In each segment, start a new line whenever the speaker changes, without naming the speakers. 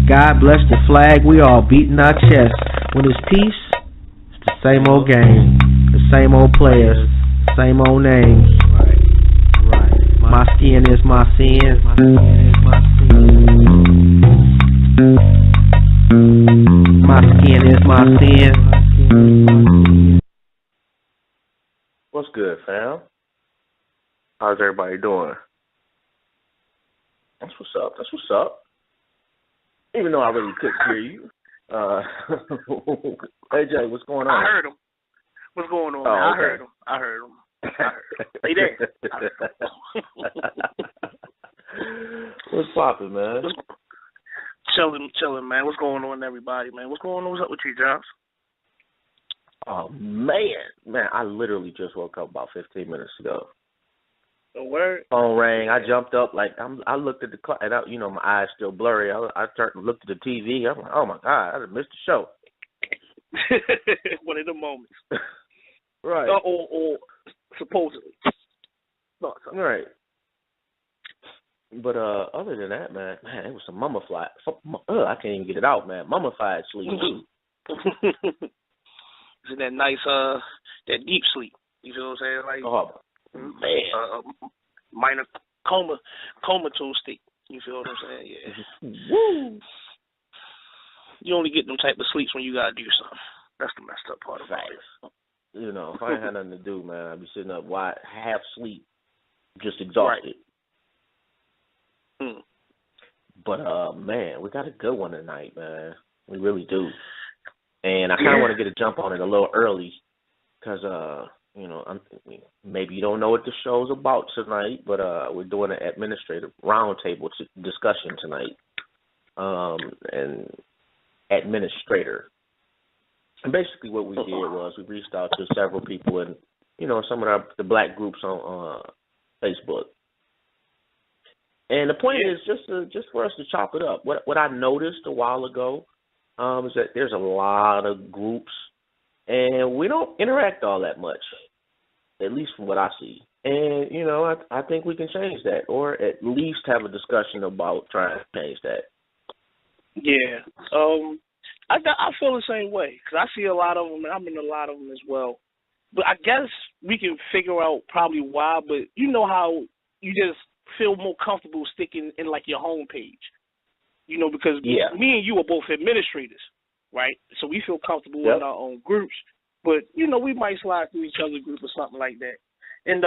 God bless the flag, we all beating our chests. When it's peace, it's the same old game, the same old players, same old names. Right. My skin is my sin. My skin is my sin.
What's good, fam? How's everybody doing? That's what's up. That's what's up. Even though I really couldn't hear you. AJ, what's going on?
I heard him. What's going on, man?
Oh, okay.
I heard him. Hey there.
What's poppin', man?
Chilling, man. What's going on, everybody, man? What's going on? What's up with you, Jones?
Oh, man, I literally just woke up about 15 minutes ago.
The word?
Phone rang. I jumped up I looked at the clock, and my eyes still blurry. I turned and looked at the TV. I'm like, oh my God, I just missed the show.
One of the moments,
right?
Or supposedly,
right. But other than that, man, it was some mummified. I can't even get it out, man. Mummified sleep too.
It's that nice, that deep sleep. You feel what I'm saying? Like,
oh man,
minor comatose state. You feel what I'm saying? Yeah.
Woo.
You only get them type of sleeps when you gotta do something. That's the messed up part of it.
You know, if I ain't had nothing to do, man, I'd be sitting up wide, half sleep, just exhausted.
Right.
But man, we got a good one tonight, man. We really do. And I kind of want to get a jump on it a little early, because maybe you don't know what the show's about tonight, but we're doing an administrative roundtable discussion tonight, and administrator. And basically what we did was we reached out to several people in, some of the black groups on Facebook. And the point is just for us to chop it up. What I noticed a while ago is that there's a lot of groups, and we don't interact all that much, at least from what I see. And, I think we can change that, or at least have a discussion about trying to change that.
Yeah. I feel the same way, because I see a lot of them, and I'm in a lot of them as well. But I guess we can figure out probably why, but you know how you just feel more comfortable sticking in, like, your home page. Because me and you are both administrators, right? So we feel comfortable in our own groups. But, we might slide through each other's group or something like that. And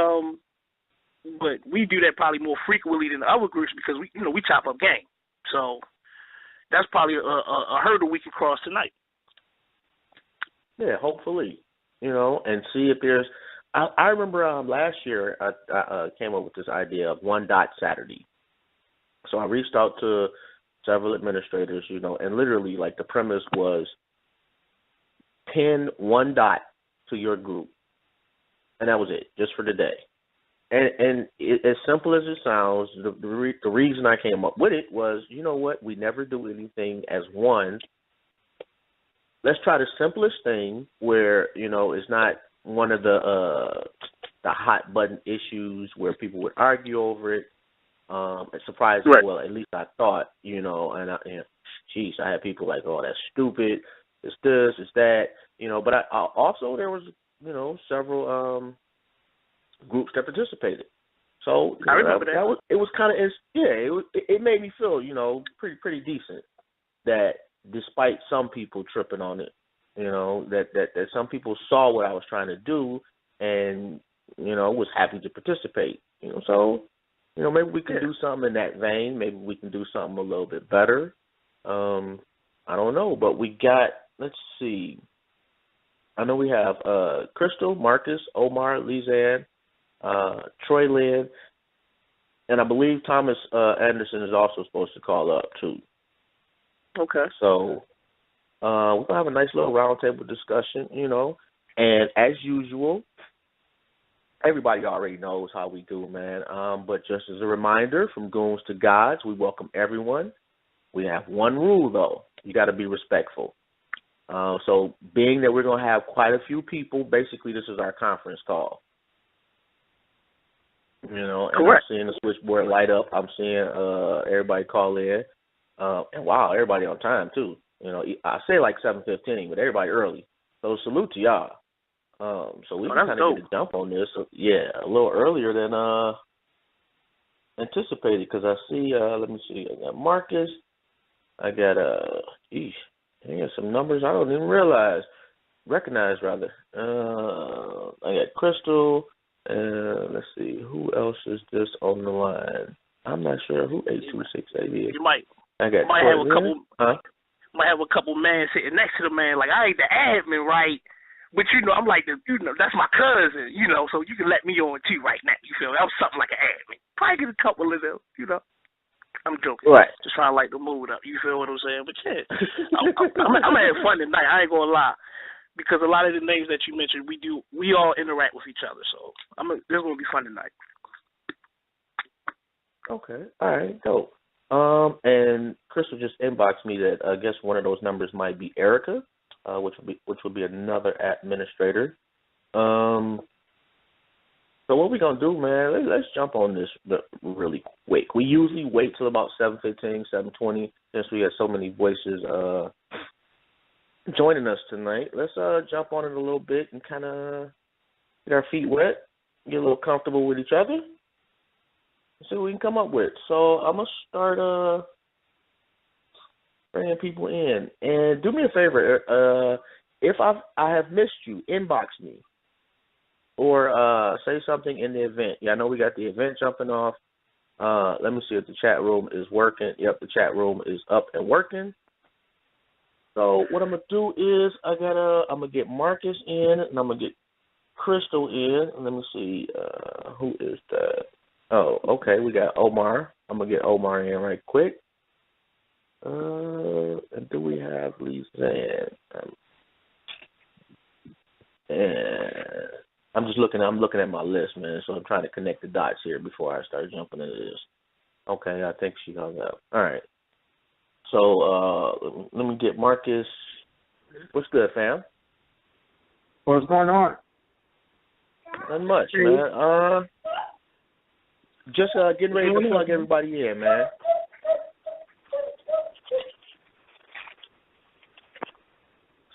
but we do that probably more frequently than the other groups because we chop up game. So that's probably a hurdle we can cross tonight.
Yeah, hopefully, and see if there's. I remember last year I came up with this idea of One Dot Saturday. So I reached out to several administrators, and literally, like, the premise was pin one dot to your group, and that was it, just for the day. And as simple as it sounds, the reason I came up with it was, we never do anything as one. Let's try the simplest thing where, it's not one of the hot button issues where people would argue over it. It's surprising.
Right.
Well, at least I thought, and I had people like, oh, that's stupid. It's this, it's that, But I also there was, several groups that participated. So
I remember that.
It was kind of it made me feel pretty decent that despite some people tripping on it, that some people saw what I was trying to do and was happy to participate. So maybe we can do something in that vein. Maybe we can do something a little bit better. I don't know, but we got. Let's see. I know we have Crystal, Marcus, OMAR, LIZAN, TROYLYNN, and I believe Thomas Anderson is also supposed to call up too.
Okay.
So we're gonna have a nice little roundtable discussion, and as usual, everybody already knows how we do, man. But just as a reminder, from goons to gods, we welcome everyone. We have one rule though: you got to be respectful. So being that we're going to have quite a few people, basically this is our conference call. And
Correct.
I'm seeing the switchboard light up. I'm seeing everybody call in. And wow, everybody on time too. You know, I say like 7:15, but everybody early. So salute to y'all. So we can kind of get a jump on this. So, yeah, a little earlier than anticipated, because I see. Let me see. I got Marcus. I got I got some numbers I don't even recognize rather. I got Crystal. Let's see, who else is this on the line? I'm not sure who 8268 is.
You might.
I got.
Might have a couple. Might have a couple man sitting next to the man. Like, I ain't the admin, right? But I'm like that's my cousin. So you can let me on too right now. You feel me? I'm something like an admin. Probably get a couple of them. I'm joking.
Right.
Just trying to light the mood up. You feel what I'm saying? But yeah, I'm having fun tonight. I ain't gonna lie. Because a lot of the names that you mentioned, we all interact with each other. So this gonna be fun tonight.
Okay. All right. Dope. And Crystal just inboxed me that I guess one of those numbers might be Erica, which would be another administrator. So what we gonna do, man? Let's jump on this really quick. We usually wait till about 7:15, 7:20, since we have so many voices joining us tonight. Let's jump on it a little bit and kind of get our feet wet, get a little comfortable with each other, and see what we can come up with. So I'm gonna start bringing people in, and do me a favor. If I have missed you, inbox me. Or say something in the event. Yeah, I know we got the event jumping off. Let me see if the chat room is working. Yep, the chat room is up and working. So what I'm gonna do is I'm gonna get Marcus in, and I'm gonna get Crystal in. And let me see who is that. Oh, okay, we got OMAR. I'm gonna get OMAR in right quick. And do we have LIZAN? And I'm looking at my list, man, so I'm trying to connect the dots here before I start jumping into this. Okay, I think she hung up. All right. So let me get Marcus. What's good, fam?
What's going on?
Not much, man. Just getting ready to plug everybody in, man.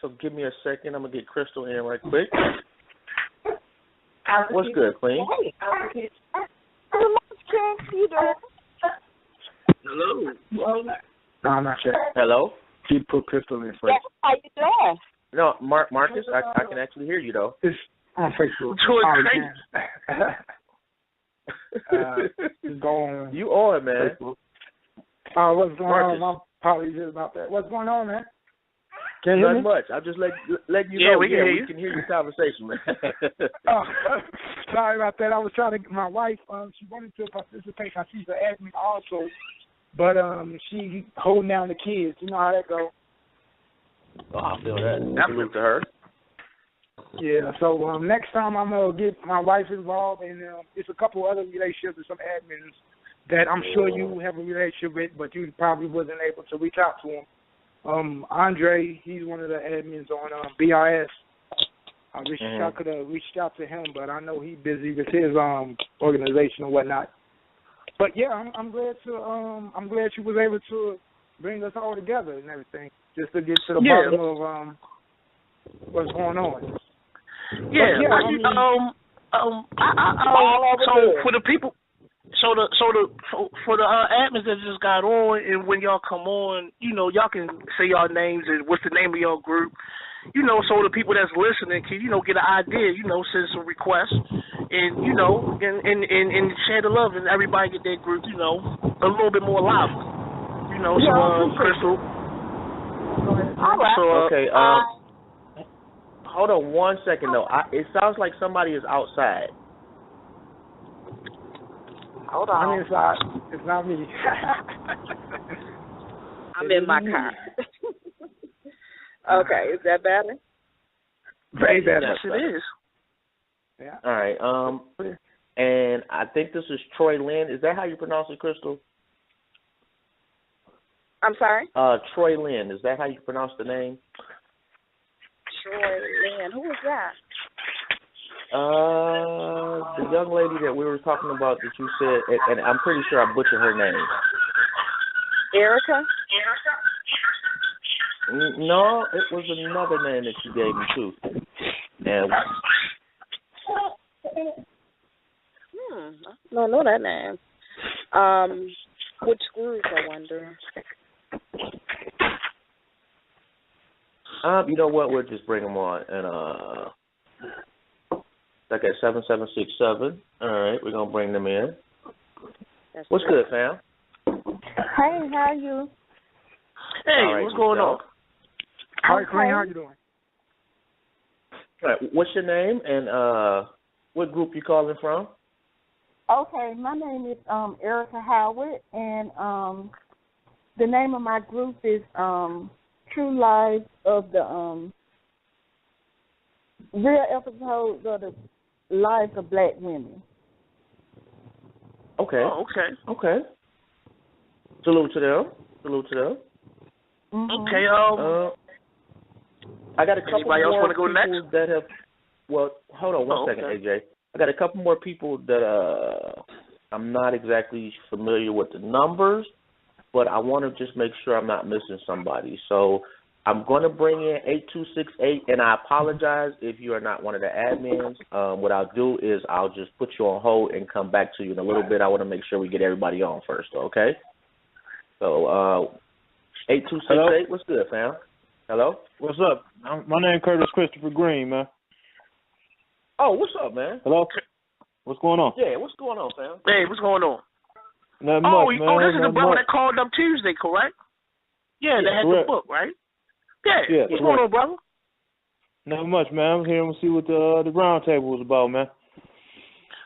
So give me a second. I'm going to get Crystal in right quick. What's good, Queen?
Hello.
No, I'm not sure.
Hello?
She put Crystal in first.
How you doing?
No, Marcus, I can actually hear you, though.
It's on Facebook. Going
you on, man.
Facebook. What's going on? My apologies about that. What's going on, man? Can you hear me?
Not much. I'm just letting you know.
We
can hear your conversation, man.
Sorry about that. I was trying to get my wife. She wanted to participate. She's an admin also, but she holding down the kids. You know how that goes.
Oh, I feel that. Salute to her.
Yeah. So next time I'm gonna get my wife involved, and it's a couple other relationships with some admins that I'm sure you have a relationship with, but you probably wasn't able to reach out to them. Andre, he's one of the admins on BRS. I wish I could have reached out to him, but I know he's busy with his organization and whatnot. But yeah, I'm glad you was able to bring us all together and everything, just to get to the bottom of what's going on.
Yeah, so for the people. For the admins that just got on, and when y'all come on, y'all can say y'all names and what's the name of your group, so the people that's listening can, get an idea, send some requests, and, and share the love, and everybody get their group, a little bit more lively, Crystal.
All right.
So, okay, hold on 1 second, though. It sounds like somebody is outside.
Hold on.
I'm inside. It's not me.
I'm in my car. Okay, is that better?
Way better.
Yes, it is.
Yeah.
All right. And I think this is TROYLYNN. Is that how you pronounce it, Crystal?
I'm sorry?
TROYLYNN. Is that how you pronounce the name?
TROYLYNN. Who is that?
The young lady that we were talking about that you said, and I'm pretty sure I butchered her name.
Erica?
No, it was another name that you gave me too. And
I don't know that name. Which group, I wonder?
you know what? We'll just bring them on. And okay, 7767. All right, we're gonna bring them in. What's good, fam?
Hey, how are you?
Hey,
All right,
what's going on?
Hi, Queen. How you doing?
All right, what's your name and what group you calling from?
Okay, my name is Erica Howard, and the name of my group is True Lives of the Real Episodes of the Lives of Black Women.
Okay.
Oh, okay.
Salute to them.
Mm-hmm.
Okay.
I got a couple
Anybody else
more
want to go
people
next?
that have. Well, hold on one second, AJ. I got a couple more people that I'm not exactly familiar with the numbers, but I want to just make sure I'm not missing somebody. So I'm going to bring in 8268, and I apologize if you are not one of the admins. What I'll do is I'll just put you on hold and come back to you in a little bit. I want to make sure we get everybody on first, okay? So 8268, what's good, fam? Hello?
What's up? My name Curtis Christopher Green, man.
Oh, what's up, man?
Hello? What's going on?
Yeah, what's going on, fam?
Hey, what's going on?
Not much, man.
This is the
Not
brother
much.
that called up Tuesday, correct? Yeah, they had
correct.
the book, right? Yeah. What's going on, brother?
Not much, man. I'm here to see what the roundtable was about, man.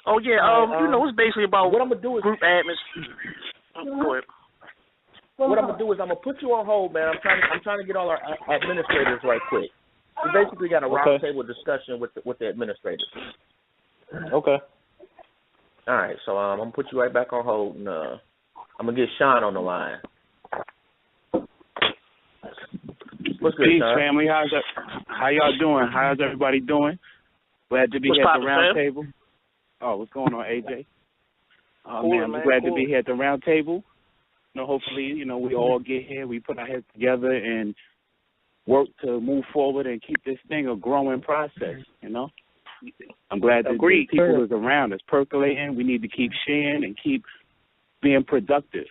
Oh yeah, it's basically about
what I'm gonna do is
group admins. Go ahead.
What I'm gonna do is I'm gonna put you on hold, man. I'm trying to get all our administrators right quick. We basically got a roundtable discussion with the administrators.
Okay.
All right, so I'm gonna put you right back on hold, and I'm gonna get Sean on the line. What's good,
Peace,
Sean?
family. How y'all doing? How's everybody doing? Glad to be here at the round table. Oh, what's going on, AJ? I'm glad to be here at the round table. Hopefully, we all get here. We put our heads together and work to move forward and keep this thing a growing process, I'm glad that the people is around us percolating. We need to keep sharing and keep being productive,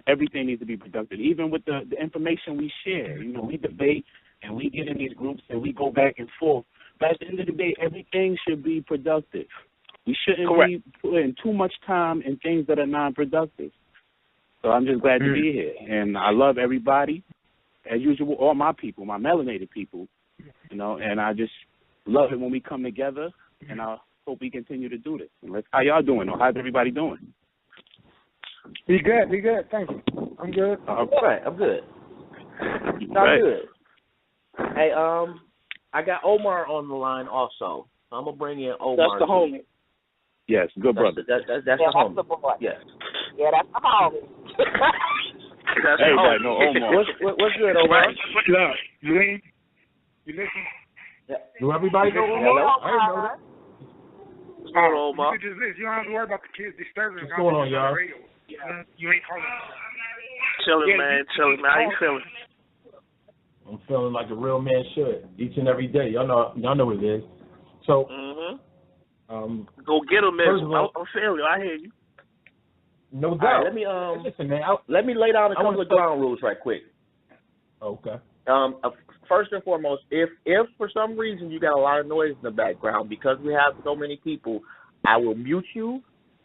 Everything needs to be productive, even with the information we share. We debate and we get in these groups and we go back and forth. But at the end of the day, everything should be productive. We shouldn't be putting too much time in things that are non-productive. So I'm just glad to be here. And I love everybody. As usual, all my people, my melanated people, and I just love it when we come together, and I hope we continue to do this. How y'all doing? Or how's everybody doing?
Be good. Thank you. I'm good.
All right, I'm good.
Right.
Good. Hey, I got Omar on the line also. So I'm gonna bring in Omar.
That's the homie.
Yes, good brother.
That's the homie.
The boy.
Yes.
Yeah, that's the homie.
Everybody know Omar.
What's good, Omar?
Look, you listen?
Yeah.
Do everybody know Omar?
Hello?
I didn't know that.
What's going on, Omar?
You just listen. You don't have to worry about the kids disturbing.
What's going on, y'all?
You ain't calling.
Chilling, man. How you feeling?
I'm feeling like a real man should each and every day. Y'all know what it is. So,
go get him, man.
I'm
feeling you. I hear you.
No doubt.
Right, let me
listen, man.
Let me lay down a couple of ground rules right quick.
Okay.
First and foremost, if for some reason you got a lot of noise in the background, because we have so many people, I will mute you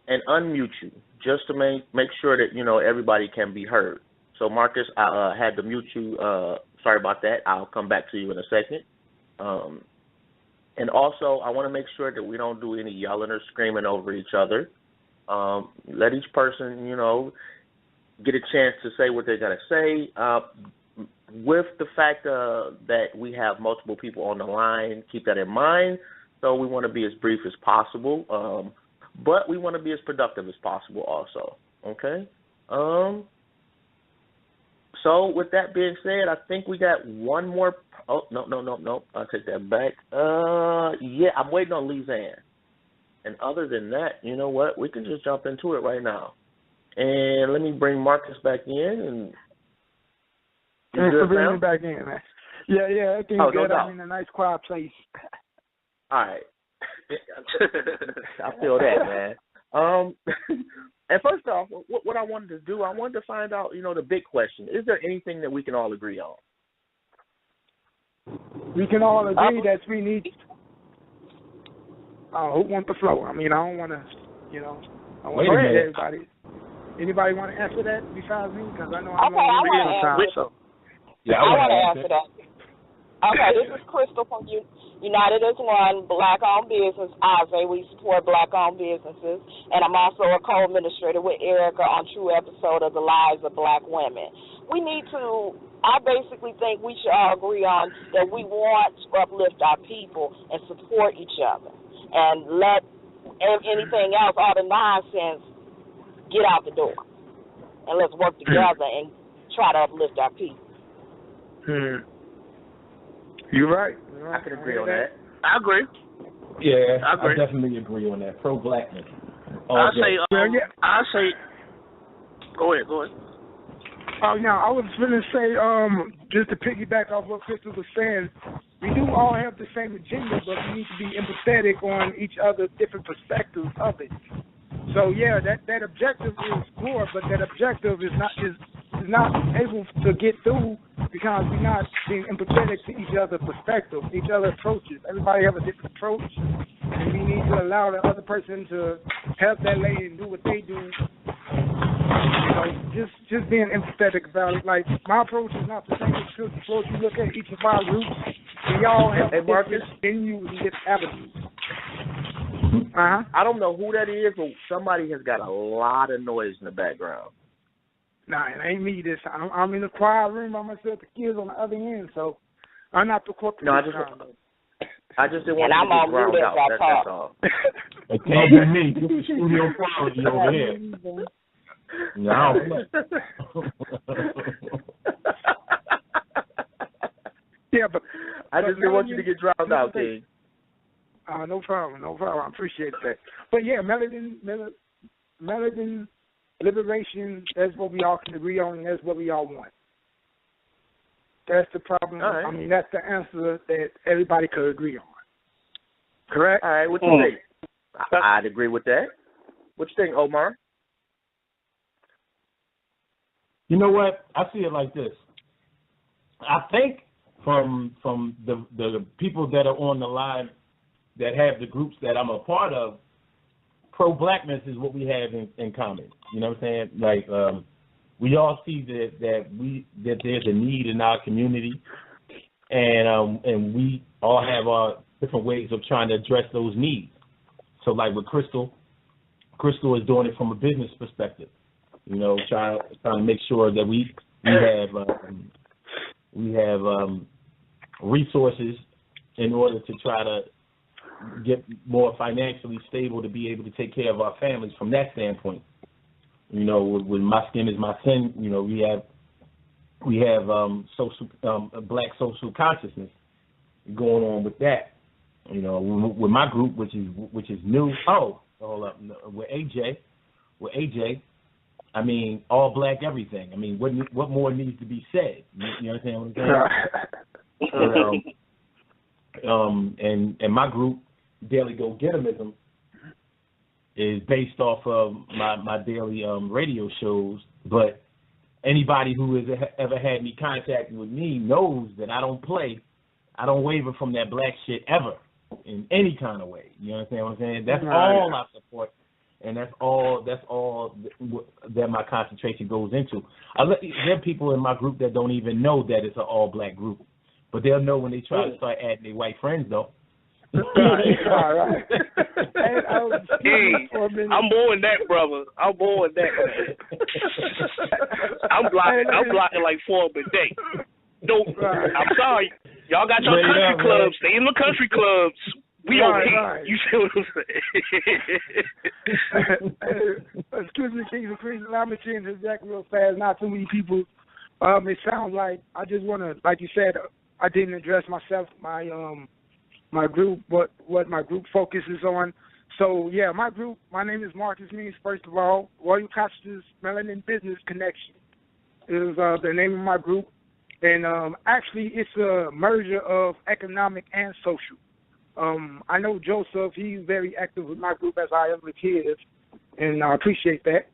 and unmute you just to make sure that everybody can be heard. So Marcus, I had to mute you. Sorry about that. I'll come back to you in a second. And also, I want to make sure that we don't do any yelling or screaming over each other. Let each person, get a chance to say what they got to say. With the fact that we have multiple people on the line, keep that in mind. So we want to be as brief as possible, but we want to be as productive as possible also. Okay? So with that being said, I think we got one more. Oh, no. I'll take that back. Yeah, I'm waiting on LIZAN. And other than that, you know what? We can just jump into it right now. And let me bring Marcus back in, and
Thanks for bringing me back in, man. Yeah, everything's good.
No
I'm in a nice, quiet place.
All right. I feel that, man. And first off, what I wanted to do, I wanted to find out, the big question. Is there anything that we can all agree on?
We can all agree that we need... who wants the flow? I mean, I don't want to, I want to hear everybody. Anybody want to answer that besides me? Because I know I'm on the time.
So. Yeah, I want to answer that. Okay, this is Crystal from United as One, Black-owned business. We support Black-owned businesses. And I'm also a co-administrator with Erica on True episode of The Lives of Black Women. I basically think we should all agree on that we want to uplift our people and support each other. And let anything else, all the nonsense, get out the door. And let's work together and try to uplift our people.
You're right.
I can agree on that.
I agree.
Yeah, I definitely agree on that. Pro-blackness.
I say. Go ahead.
Oh, yeah, I was going to say, just to piggyback off what Crystal was saying, we do all have the same agenda, but we need to be empathetic on each other's different perspectives of it. So, yeah, that objective is core, but that objective is not able to get through because we're not being empathetic to each other's perspective, each other's approaches. Everybody have a different approach, and we need to allow the other person to help that lady and do what they do. Just being empathetic about it. Like, my approach is not the same as Crystal's approach. You look at each of our groups, we all have different venues and different avenues.
I don't know who that is, but somebody has got a lot of noise in the background.
Nah, it ain't me this time. I'm in the quiet room by myself, the kids on the other end, so I'm not the corporate.
No, I just didn't want to get drowned out. That's all.
It can't be me. This is studio quality over here. No.
Yeah, but
I just didn't want you to get drowned out, King.
No problem. I appreciate that. But yeah, melanin liberation, that's what we all can agree on, and that's what we all want. That's the problem. Right. I mean, that's the answer that everybody could agree on. Correct?
All right, what you think? I'd agree with that. What you think, Omar?
You know what? I see it like this. I think from the people that are on the line that have the groups that I'm a part of, pro-blackness is what we have in common. You know what I'm saying? Like, we all see that there's a need in our community, and we all have our different ways of trying to address those needs. So, like with Crystal is doing it from a business perspective. Trying to make sure that we have resources in order to try to get more financially stable to be able to take care of our families from that standpoint. With My Skin Is My Sin, we have social black social consciousness going on with that. With my group, which is new. Oh, hold up, with AJ. I mean, all black everything. I mean, what more needs to be said? You understand what I'm saying? And my group, Daily Go Getimism, is based off of my daily radio shows. But anybody who has ever had me contacting with me knows that I don't waver from that black shit ever in any kind of way. You understand what I'm saying? That's all I support. And that's all that my concentration goes into. There are people in my group that don't even know that it's an all-black group. But they'll know when they try to start adding their white friends, though.
All right. I'm born that, brother. I'm born that. I'm blocking like 4 a day. No, I'm sorry. Y'all got your country clubs. Stay in the country clubs. We okay. Right. You see what I'm saying?
Excuse me, Kings and Queens. Allow me to change this back real fast. Not too many people. It sounds like I just want to, like you said, I didn't address myself, my group, what my group focuses on. So yeah, my group. My name is Marcus Means. First of all, Royal Conscious Melanin Business Connection is the name of my group. And actually, it's a merger of economic and social. I know Joseph, he's very active with my group as I am with his, and I appreciate that.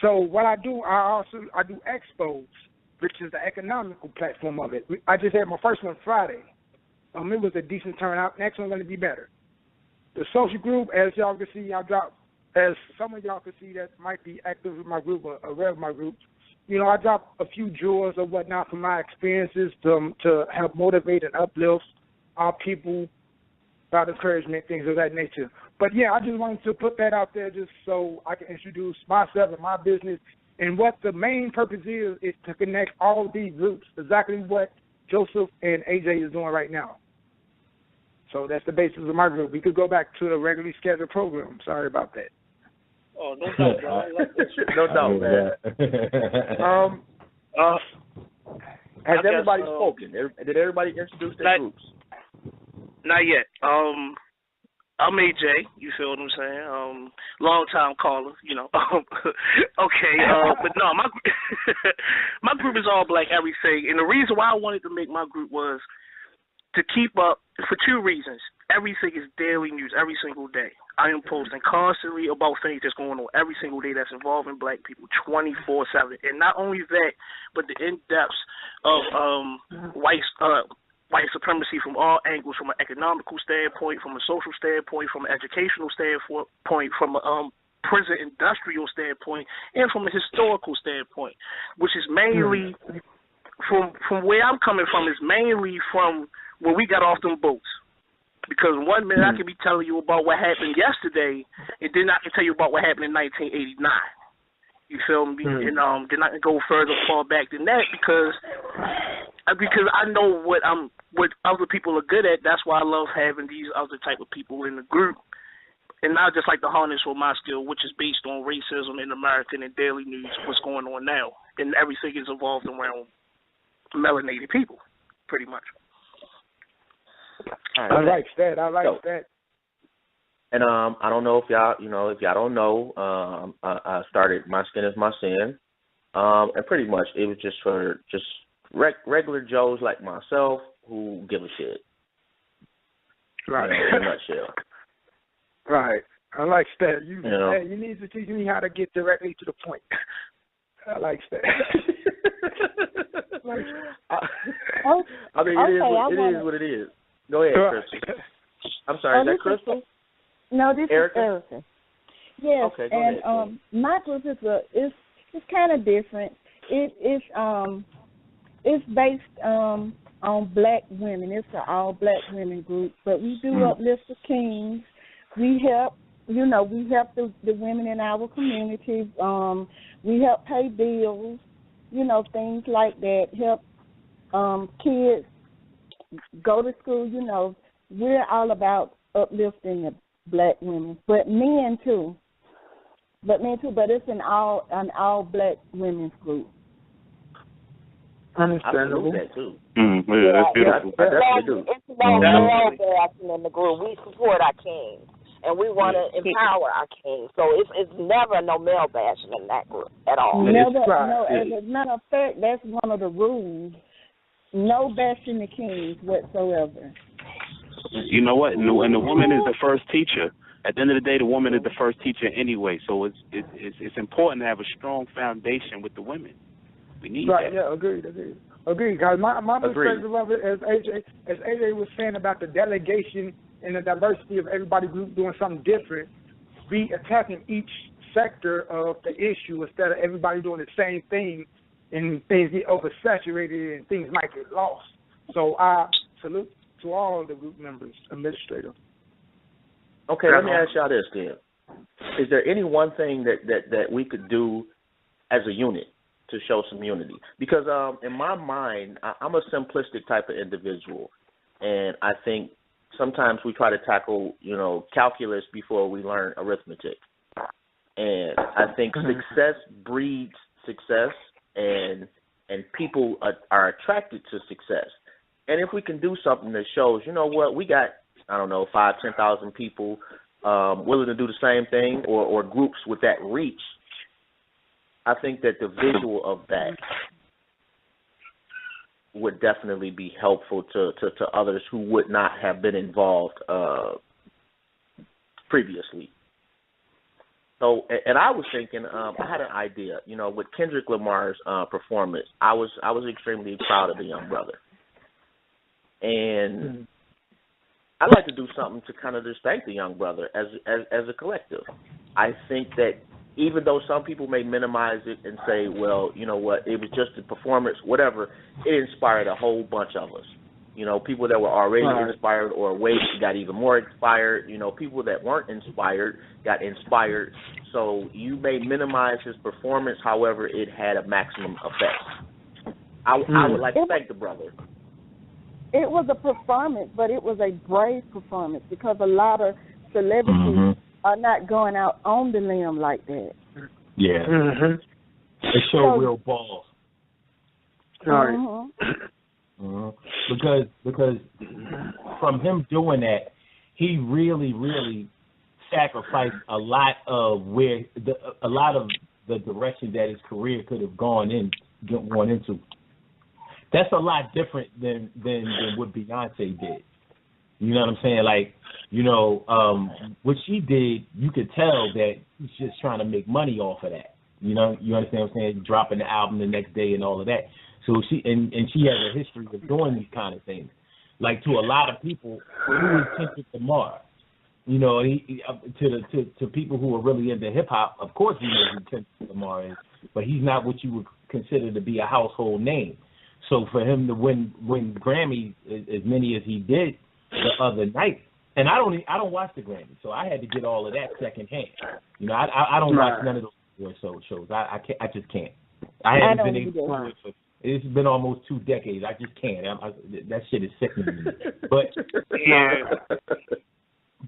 So what I do, I do expos, which is the economical platform of it. I just had my first one Friday. It was a decent turnout. Next one's going to be better. The social group, as y'all can see, as some of y'all can see that might be active with my group or aware of my group, I drop a few jewels or whatnot from my experiences to help motivate and uplift our people about encouragement, things of that nature. But, yeah, I just wanted to put that out there just so I can introduce myself and my business. And what the main purpose is to connect all of these groups, exactly what Joseph and AJ is doing right now. So that's the basis of my group. We could go back to the regularly scheduled program. Sorry about that.
Oh, no doubt, bro.
No doubt, man. Has everybody spoken? Did everybody introduce their groups?
Not yet. I'm AJ, you feel what I'm saying? Long time caller, Okay, but no, my group is all black everything. And the reason why I wanted to make my group was to keep up for two reasons. Everything is daily news every single day. I am posting constantly about things that's going on every single day that's involving black people 24/7. And not only that, but the in-depth of white supremacy from all angles, from an economical standpoint, from a social standpoint, from an educational standpoint, from a prison industrial standpoint, and from a historical standpoint, which is mainly from where I'm coming from, is mainly from when we got off them boats. Because 1 minute I can be telling you about what happened yesterday, and then I can tell you about what happened in 1989. You feel me? And then I can go further far back than that because I know what other people are good at. That's why I love having these other type of people in the group. And I just like to harness for my skill, which is based on racism in American and daily news, what's going on now. And everything is evolved around melanated people, pretty much.
I like that.
And I don't know if y'all don't know, I started My Skin Is My Sin, and pretty much it was just for regular Joes like myself who give a shit.
Right.
In a nutshell.
Right. I like that. You need to teach me how to get directly to the point. I like that.
I mean, it is what it is. Go ahead, Crystal. I'm sorry, is that Crystal?
No, this
Erica?
is Erica. Yes,
okay, go ahead,
my group is it's kind of different. It's based on black women. It's an all black women group, but we do uplift the kings. We help the women in our community. We help pay bills, things like that. Help kids go to school. We're all about uplifting the black women, but men too. But it's an all black women's group.
Understandable.
I that too.
That's beautiful.
I definitely do.
It's no male bashing in the group. We support our kings, and we want to empower our kings. So it's never no male bashing in that group at all.
Never. No, as a matter of fact, that's one of the rules. No bashing the kings whatsoever.
You know what? And the woman is the first teacher. At the end of the day, the woman is the first teacher anyway. So it's important to have a strong foundation with the women. We need that.
Yeah, agreed. Because my perspective of it, as AJ was saying about the delegation and the diversity of everybody group doing something different, be attacking each sector of the issue instead of everybody doing the same thing, and things get oversaturated and things might get lost. So I salute to all of the group members, administrators.
Okay, let me ask y'all this then. Is there any one thing that we could do as a unit to show some unity? Because in my mind, I'm a simplistic type of individual, and I think sometimes we try to tackle, calculus before we learn arithmetic. And I think success breeds success, and people are attracted to success. And if we can do something that shows, we got, 5,000-10,000 people willing to do the same thing, or groups with that reach, I think that the visual of that would definitely be helpful to others who would not have been involved previously. So, and I was thinking, I had an idea, with Kendrick Lamar's performance. I was extremely proud of the young brother, and I'd like to do something to kind of just thank the young brother as a collective. I think that even though some people may minimize it and say, well, you know what, it was just a performance, whatever, it inspired a whole bunch of us. People that were already inspired or got even more inspired. People that weren't inspired got inspired. So you may minimize his performance, however, it had a maximum effect. I would like to thank the brother.
It was a performance, but it was a brave performance because a lot of celebrities are not going out on the limb like that.
Yeah. They show real balls. Because from him doing that, he really, really sacrificed a lot of the direction that his career could have gone into. That's a lot different than what Beyonce did. You know what I'm saying? Like, what she did, you could tell that she's just trying to make money off of that. You understand what I'm saying? Dropping the album the next day and all of that. So she has a history of doing these kind of things. Like, to a lot of people, who is Kendrick Lamar? To people who are really into hip hop, of course he knows who Kendrick Lamar is, but he's not what you would consider to be a household name. So for him to win Grammys as many as he did the other night, and I don't watch the Grammys, so I had to get all of that secondhand. I don't watch none of those award shows. I just can't. I haven't been able to do it. It's been almost 2 decades. I just can't. That shit is sickening to me.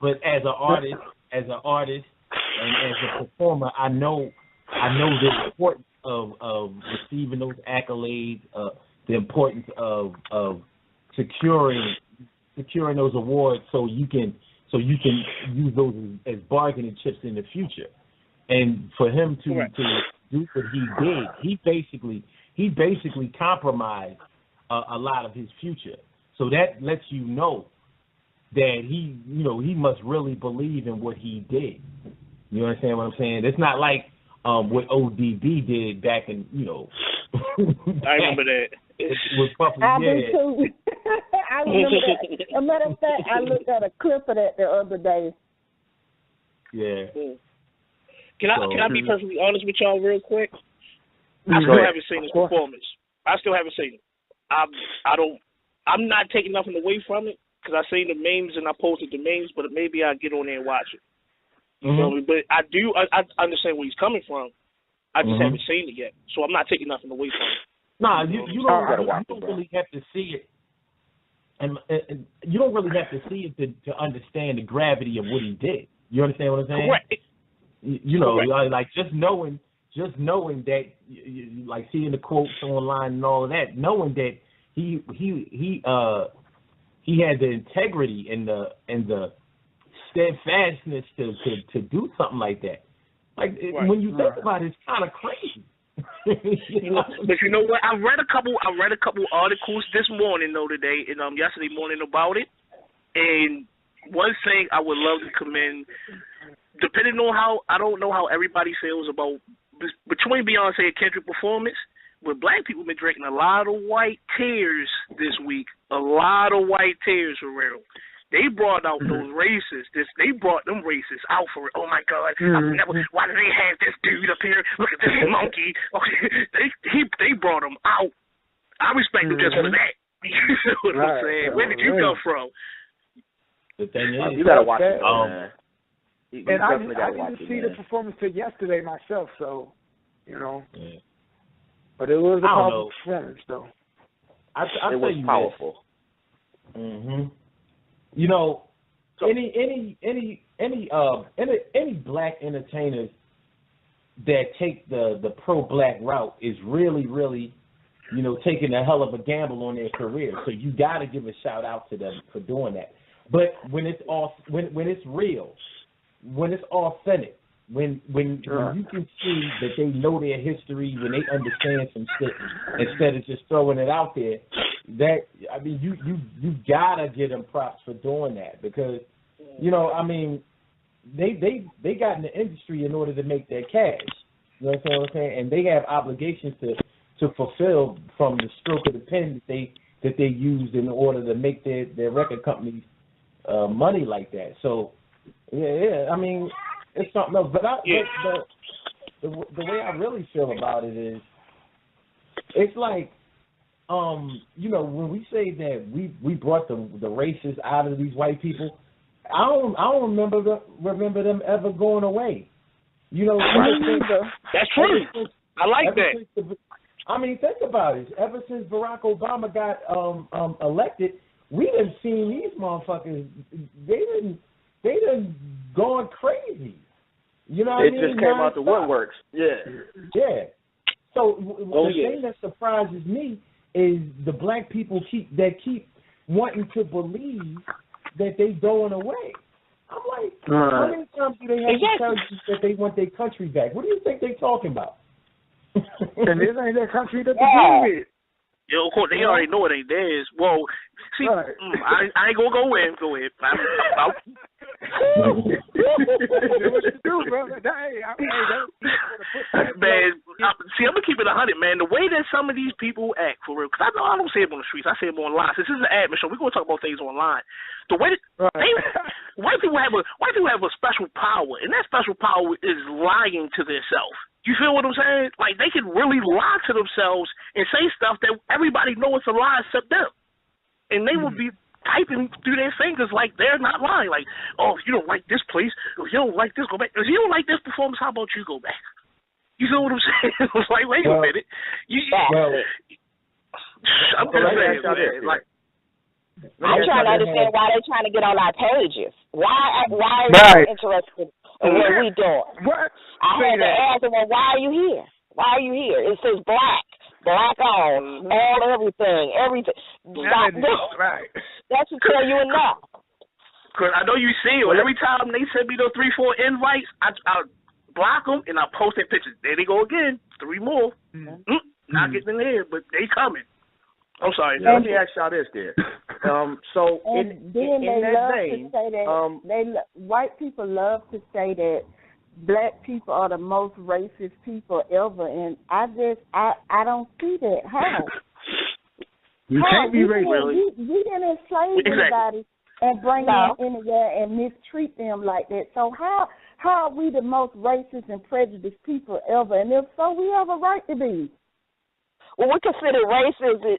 But as an artist and as a performer, I know the importance of receiving those accolades, the importance of securing those awards so you can use those as bargaining chips in the future. And for him to do what he did, he basically compromised a lot of his future. So that lets you know that he must really believe in what he did. You understand what I'm saying? It's not like what ODB did back in,
I remember that.
With Puffy. I do too. I remember that. As a matter of fact, I looked at a clip of that the other day.
Yeah.
Can I be perfectly honest with y'all real quick? I still haven't seen his performance. I still haven't seen it. I'm not taking nothing away from it because I seen the memes and I posted the memes, but maybe I'll get on there and watch it. You feel me? But I understand where he's coming from. I just haven't seen it yet, so I'm not taking nothing away from it.
Nah, you don't really have to see it, and you don't really have to see it to understand the gravity of what he did. You understand what I'm saying?
Correct.
Like just knowing that, like seeing the quotes online and all of that, knowing that he had the integrity and the steadfastness to do something like that. Like when you think about it, it's kind of crazy.
But you know what? I read a couple articles this morning today and yesterday morning about it. And one thing I would love to commend, depending on I don't know how everybody feels about between Beyonce and Kendrick performance, but black people been drinking a lot of white tears this week. A lot of white tears for real. They brought out those racists. They brought them racists out for it. Oh my God! Why do they have this dude up here? Look at this monkey. They brought him out. I respect them just for that. You know what I'm saying? Where did you come from?
The thing is,
you gotta watch it, man.
And I didn't see the performance till yesterday myself, so Yeah. But it was a powerful performance, though.
It was powerful.
Any black entertainers that take the pro-black route is really, really, taking a hell of a gamble on their career. So you got to give a shout out to them for doing that. But when it's when it's real, when it's authentic, when you can see that they know their history, when they understand some shit, instead of just throwing it out there, that, I mean, you gotta give them props for doing that because, you know, I mean, they got in the industry in order to make their cash. You know what I'm saying? And they have obligations to fulfill from the stroke of the pen that they use in order to make their record companies money like that. So yeah, I mean, it's something else. But the way I really feel about it is, it's like, you know, when we say that we brought the races out of these white people, I don't remember them ever going away. You know,
that's true. I like that.
I mean, think about it. Ever since Barack Obama got elected, we done seen these motherfuckers. They done gone crazy. You know what I mean?
It just came out the woodworks. Yeah.
So the thing that surprises me is the black people keep wanting to believe that they going away. I'm like, how many times do they have to tell you that they want their country back? What do you think they talking about?
And this ain't their country to begin with.
Yo, of course, they already know it ain't theirs. Well, see, I ain't gonna go in. Go ahead. Man, see, I'm gonna keep it 100, man. The way that some of these people act, for real, because I don't say it on the streets, I say it online. Since this is an admin show, we're gonna talk about things online. The way that white people have a special power, and that special power is lying to themselves. You feel what I'm saying? Like, they can really lie to themselves and say stuff that everybody knows it's a lie except them. And they will be typing through their fingers like they're not lying. Like, oh, if you don't like this place, if you don't like this, go back. If you don't like this performance, how about you go back? You feel what I'm saying? It's like, wait a minute. I'm just saying, man. Like,
I'm trying to understand why they're trying to get on our pages. Why are you interested in what we doing? I had to ask them, well, why are you here? Why are you here? It says black on, everything.
Right.
That should tell you enough.
Because I know you see it. Every time they send me those 3-4 invites, I block them and I post their pictures. There they go again. 3 more. Not getting in there, but they coming. I'm sorry.
Let me ask y'all this, then. So in that vein,
white people love to say that black people are the most racist people ever, and I don't see that. How?
You can't be racist.
We didn't enslave anybody and bring them in there and mistreat them like that. So how are we the most racist and prejudiced people ever? And if so, we have a right to be.
Well, we consider racist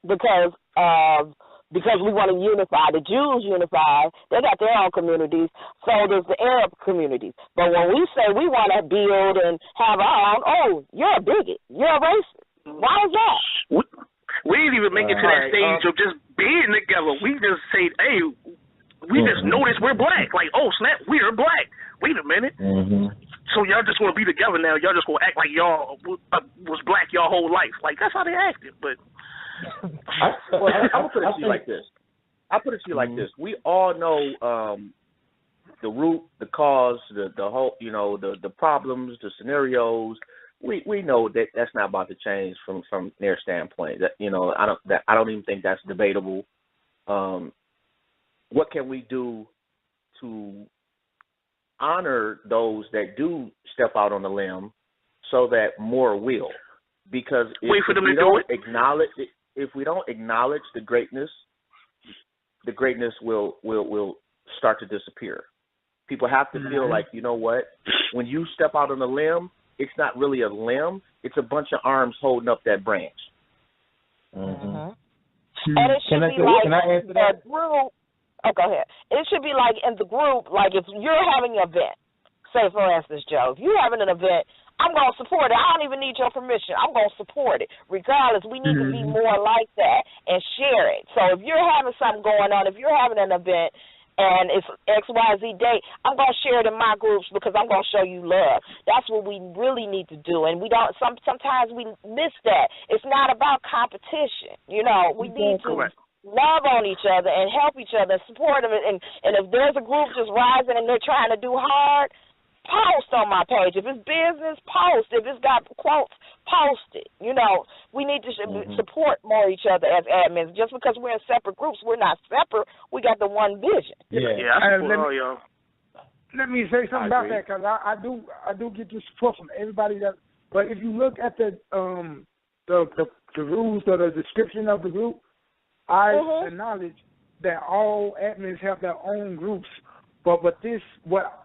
because we want to unify. The Jews unify. They got their own communities. So does the Arab communities. But when we say we want to build and have our own, you're a bigot. You're a racist. Why is that?
We didn't even make it to that stage of just being together. We just say, hey, we just noticed we're black. Like, oh, snap, we're black. Wait a minute. So y'all just want to be together now. Y'all just going to act like y'all was black y'all whole life. Like, that's how they acted. But
I'm going to put it to you like this. We all know the root, the cause, the whole, you know, the problems, the scenarios. We know that that's not about to change from their standpoint. That, you know, I don't even think that's debatable. What can we do to honor those that do step out on the limb, so that more will? Because if we don't acknowledge the greatness will start to disappear. People have to feel like, you know what, when you step out on a limb, it's not really a limb, it's a bunch of arms holding up that branch.
And it should be like the group. Oh, go ahead. It should be like in the group, like if you're having an event, say for instance, Joe, if you're having an event, I'm going to support it. I don't even need your permission. I'm going to support it. Regardless, we need to be more like that and share it. So if you're having something going on, if you're having an event and it's XYZ day, I'm going to share it in my groups because I'm going to show you love. That's what we really need to do. And we don't, sometimes we miss that. It's not about competition. You know, we need to love on each other and help each other and support them. And if there's a group just rising and they're trying to do hard, post on my page. If it's business, post. If it's got quotes, post it. You know, we need to support more each other as admins. Just because we're in separate groups, we're not separate. We got the one vision.
Yeah, I support all y'all.
Let me say something about that, because I do get the support from everybody that. But if you look at the rules or the description of the group, I acknowledge that all admins have their own groups. But what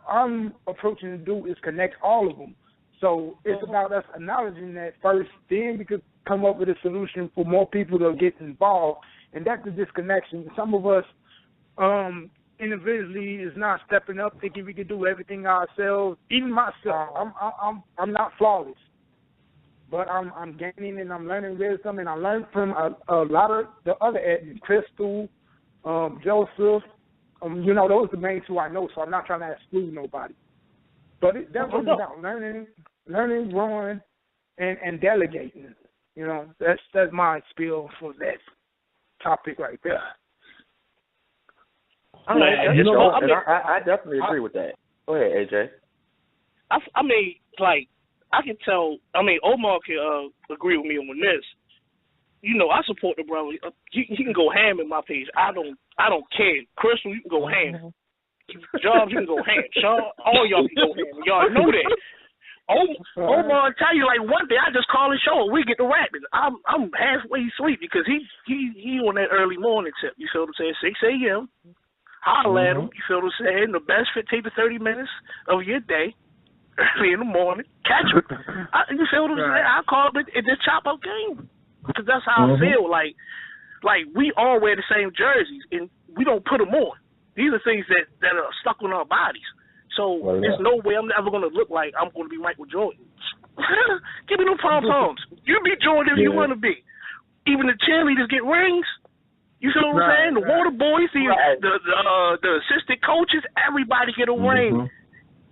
I'm approaching to do is connect all of them. So it's about us acknowledging that first, then we could come up with a solution for more people to get involved. And that's the disconnection. Some of us individually is not stepping up, thinking we can do everything ourselves. Even myself, I'm not flawless, but I'm gaining and I'm learning wisdom, and I learned from a lot of the other admins, Crystal, Joseph. You know, those are the main two I know, so I'm not trying to exclude nobody. But that's what it's about, learning, growing, and delegating. You know, that's my spiel for that topic right there.
I definitely agree with that. Go ahead, AJ.
I mean, like, I can tell. I mean, Omar can agree with me on this. You know, I support the brother. He can go ham in my page. I don't care. Crystal, you can go ham. Jobs, you can go ham. Sean, all y'all can go ham. Y'all know that. Omar tell you, like, one day I just call his show. We get to rapping. I'm halfway asleep because he on that early morning tip. You feel what I'm saying? 6 a.m. Holler at him. You feel what I'm saying? The best 15 to 30 minutes of your day, early in the morning. Catch him. You feel what I'm saying? I call it and just chop up game. Because that's how I feel. Like we all wear the same jerseys, and we don't put them on. These are things that are stuck on our bodies. So there's no way I'm ever going to look like I'm going to be Michael Jordan. Give me no pom-poms. You be Jordan if you want to be. Even the cheerleaders get rings. You feel what I'm saying? The water boys, the assistant coaches, everybody get a ring.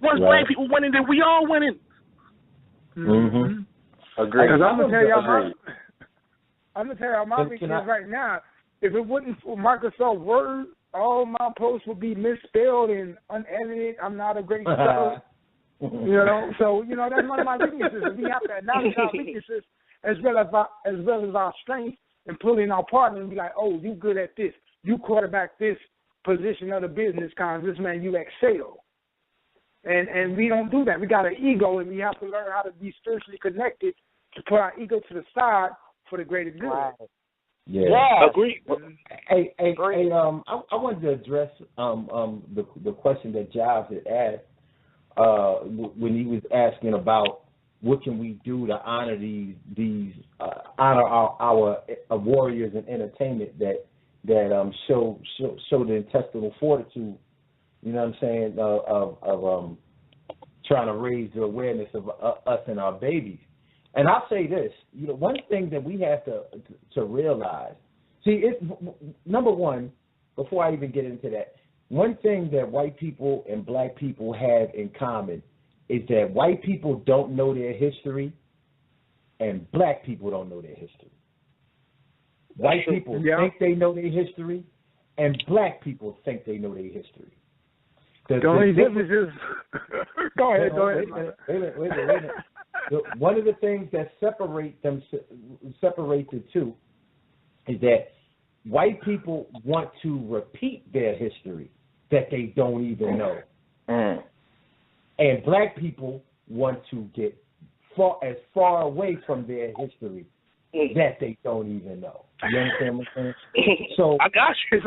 Once black people winning, then we all winning.
Agreed.
I'm going to tell y'all my weakness right now. If it wasn't for Microsoft Word, all my posts would be misspelled and unedited. I'm not a great speller. You know, so, you know, that's one of my weaknesses. We have to acknowledge our weaknesses as well as our strengths, and pull in our partner and be like, oh, you good at this. You quarterback this position of the business, this man, you excel. And we don't do that. We got an ego, and we have to learn how to be spiritually connected to put our ego to the side for the greater good.
Yeah.
Agree.
Hey, I wanted to address the question that Giles had asked when he was asking about what can we do to honor honor our warriors in entertainment that show the intestinal fortitude. You know what I'm saying? Of trying to raise the awareness of us and our babies. And I'll say this, you know, one thing that we have to realize, number one, before I even get into that, one thing that white people and black people have in common is that white people don't know their history and black people don't know their history. White people think they know their history and black people think they know their history.
The only difference is, go ahead.
Wait a minute. One of the things that separate the two is that white people want to repeat their history that they don't even know. And black people want to get as far away from their history that they don't even know. You understand what I'm saying? So
I got you.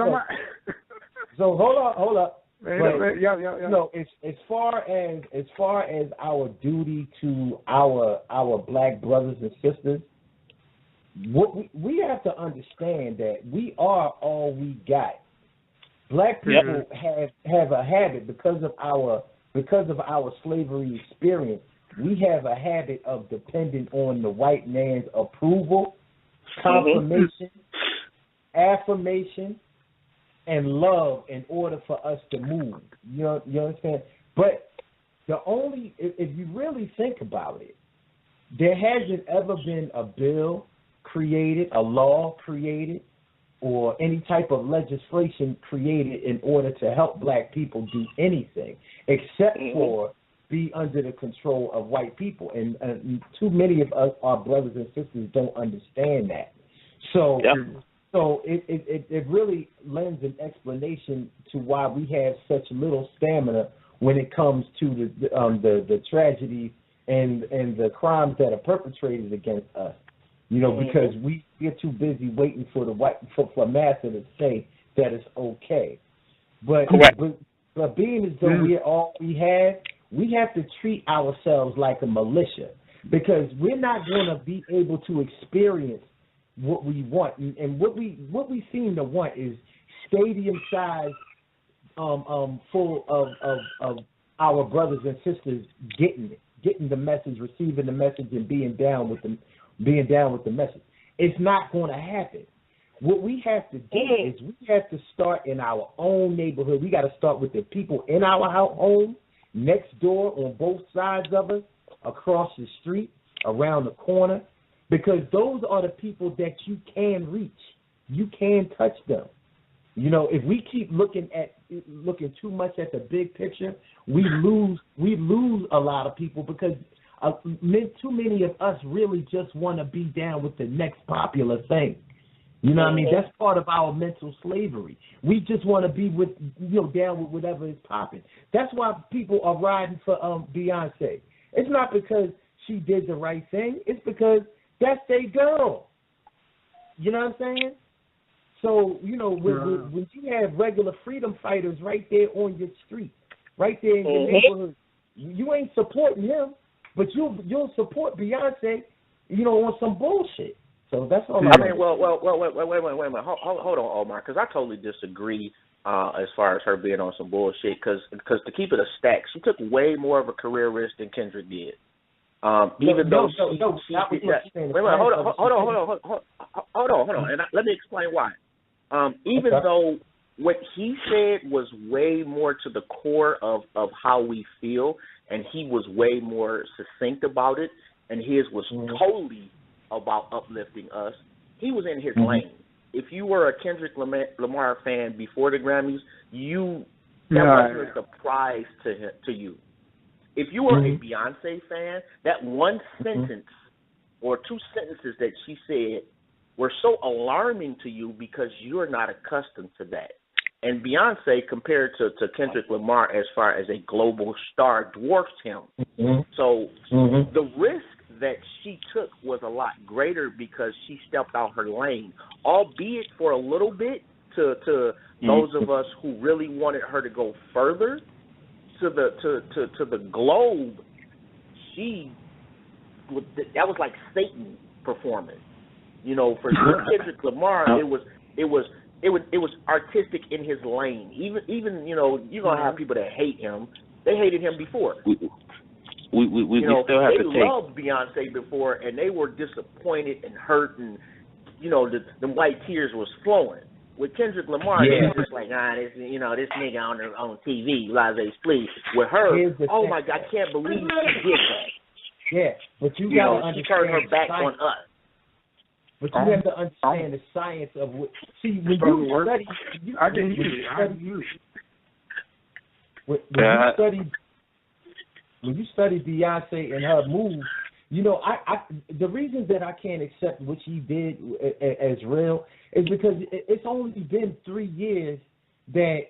So hold up.
Yeah.
No, as far as our duty to our black brothers and sisters, what we have to understand that we are all we got. Black people have a habit because of our slavery experience. We have a habit of depending on the white man's approval, confirmation, affirmation, and love in order for us to move. You understand? But if you really think about it, there hasn't ever been a bill created, a law created, or any type of legislation created in order to help black people do anything, except for be under the control of white people. And too many of us, our brothers and sisters, don't understand that. So, so it really lends an explanation to why we have such little stamina when it comes to the tragedies and the crimes that are perpetrated against us. You know, because we're too busy waiting for for massa to say that it's okay. But being as though we're all we have to treat ourselves like a militia, because we're not going to be able to experience what we want. And what we seem to want is stadium size full of our brothers and sisters getting the message, receiving the message, and being down with the message. It's not going to happen. What we have to do is we have to start in our own neighborhood. We got to start with the people in our home, next door, on both sides of us, across the street, around the corner, because those are the people that you can reach. You can touch them. You know, if we keep looking too much at the big picture, we lose a lot of people, because too many of us really just want to be down with the next popular thing. You know what I mean? That's part of our mental slavery. We just want to be down with whatever is popping. That's why people are riding for Beyonce. It's not because she did the right thing. It's because that's their girl. You know what I'm saying? So, you know, when you have regular freedom fighters right there on your street, right there in your neighborhood, you ain't supporting him, but you'll support Beyonce, you know, on some bullshit. So that's all.
I mean, wait a minute. Hold on, Omar, because I totally disagree as far as her being on some bullshit. Because to keep it a stack, she took way more of a career risk than Kendrick did. Even though she did that. Wait, hold on, and let me explain why. Even though what he said was way more to the core of how we feel, and he was way more succinct about it, and his was totally about uplifting us, he was in his lane. If you were a Kendrick Lamar fan before the Grammys, that wasn't a surprise to you. If you were a Beyonce fan, that one sentence or two sentences that she said were so alarming to you because you're not accustomed to that. And Beyonce, compared to Kendrick Lamar as far as a global star, dwarfs him. So the risk that she took was a lot greater because she stepped out her lane, albeit for a little bit to those of us who really wanted her to go further to the globe. That was like Satan performing. You know, for Kendrick Lamar, it was artistic in his lane. Even you know, you're gonna have people that hate him. They hated him before. We still have to take. They loved Beyonce before, and they were disappointed and hurt, and you know, the white tears was flowing. With Kendrick Lamar, they were just like, this nigga on TV, Liza Splee. With her, oh my God, I can't believe she did that.
Yeah, but you gotta understand.
She turned her back on us.
But you have to understand the science of what. See, when you study Beyonce and her moves, you know, the reason that I can't accept what she did as real is because it's only been 3 years that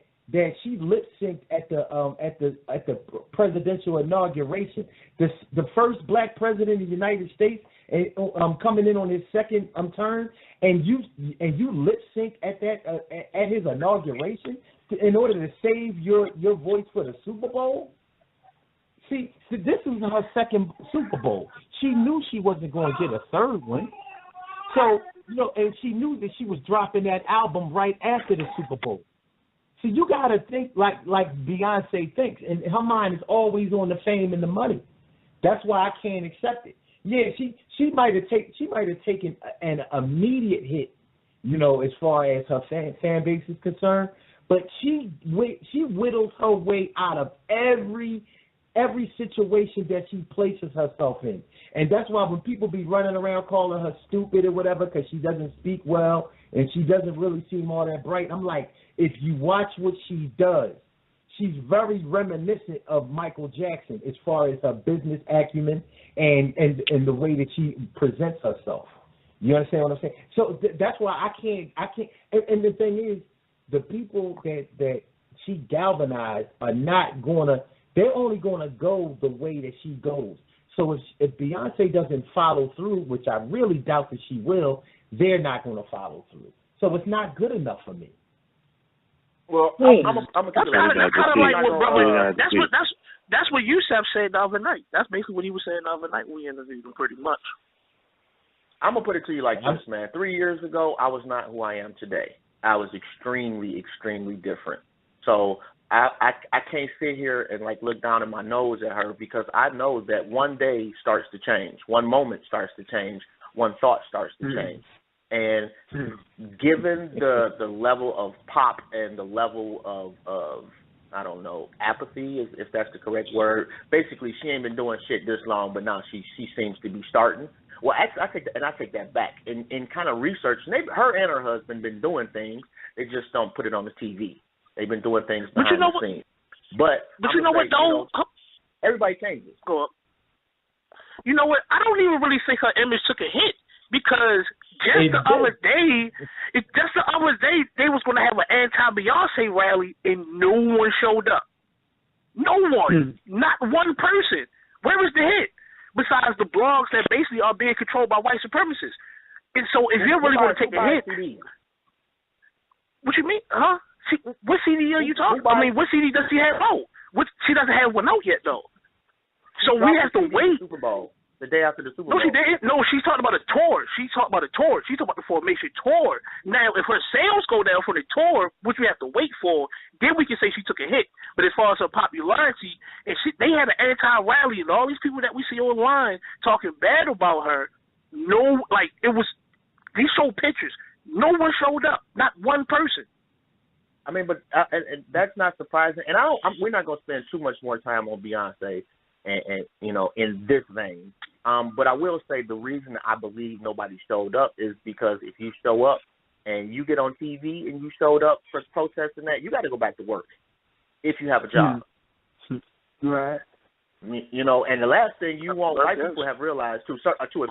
she lip synced at the presidential inauguration. The first black president of the United States, coming in on his second term, and you lip sync at his inauguration in order to save your voice for the Super Bowl. See, this was her second Super Bowl. She knew she wasn't going to get a third one. So, you know, and she knew that she was dropping that album right after the Super Bowl. So you got to think like Beyonce thinks, and her mind is always on the fame and the money. That's why I can't accept it. Yeah, she might have taken an immediate hit, you know, as far as her fan base is concerned, but she whittles her way out of every situation that she places herself in. And that's why when people be running around calling her stupid or whatever because she doesn't speak well and she doesn't really seem all that bright, I'm like, if you watch what she does, she's very reminiscent of Michael Jackson as far as her business acumen and the way that she presents herself. You understand what I'm saying? So that's why I can't. And the thing is, the people that she galvanized are not gonna. They're only gonna go the way that she goes. So if Beyonce doesn't follow through, which I really doubt that she will, they're not gonna follow through. So it's not good enough for me.
Well, I'm
that's kind of like what brother. That's what Yusef said the other night. That's basically what he was saying the other night when we interviewed him, pretty much.
I'm gonna put it to you like this, man. 3 years ago, I was not who I am today. I was extremely, extremely different. So I can't sit here and like look down at my nose at her, because I know that one day starts to change, one moment starts to change, one thought starts to change. And given the level of pop and the level of I don't know, apathy, if that's the correct word. Basically, she ain't been doing shit this long, but now she seems to be starting. Well, actually, I take that back. In kind of research, her and her husband been doing things. They just don't put it on the TV. They've been doing things behind the scenes. But you know what, though? Everybody changes.
Go up. You know what? I don't even really think her image took a hit, because just the other day, they was going to have an anti-Beyonce rally, and no one showed up. No one. Not one person. Where was the hit? Besides the blogs that basically are being controlled by white supremacists. And so if you're really going to take a hit... What you mean? Huh? What CD are you talking about? I mean, what CD does she have out? She doesn't have one out yet, though. So we have to wait.
Super Bowl. The day after the Super Bowl.
No, she didn't. No, she's talking about a tour. She's talking about the Formation tour. Now, if her sales go down for the tour, which we have to wait for, then we can say she took a hit. But as far as her popularity, and they had an anti-rally, and all these people that we see online talking bad about her, these showed pictures. No one showed up. Not one person.
I mean, but and that's not surprising. And we're not going to spend too much more time on Beyonce. And you know, in this vein, but I will say the reason I believe nobody showed up is because if you show up and you get on TV and you showed up for protests and that, you got to go back to work if you have a job.
Right.
You know, and the last thing you want, white people have realized to a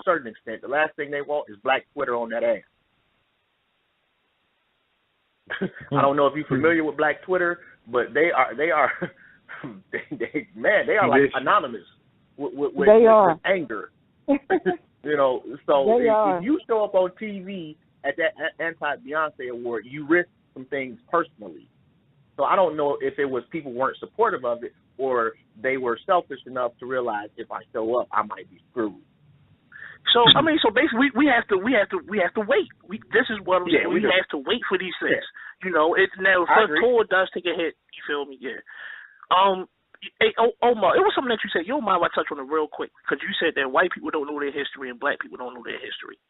certain extent, the last thing they want is Black Twitter on that ass. I don't know if you're familiar with Black Twitter, but they are. they are like anonymous with anger. You know, so if you show up on TV at that anti-Beyonce award, you risk some things personally. So I don't know if it was people weren't supportive of it, or they were selfish enough to realize if I show up, I might be screwed.
So I mean, so basically, we have to wait. This is what I'm saying. We have to wait for these things. Yeah. You know, it's now if her tour does take a hit. You feel me? Yeah. Hey, Omar, it was something that you said. You don't mind if I touch on it real quick, because you said that white people don't know their history and black people don't know their history.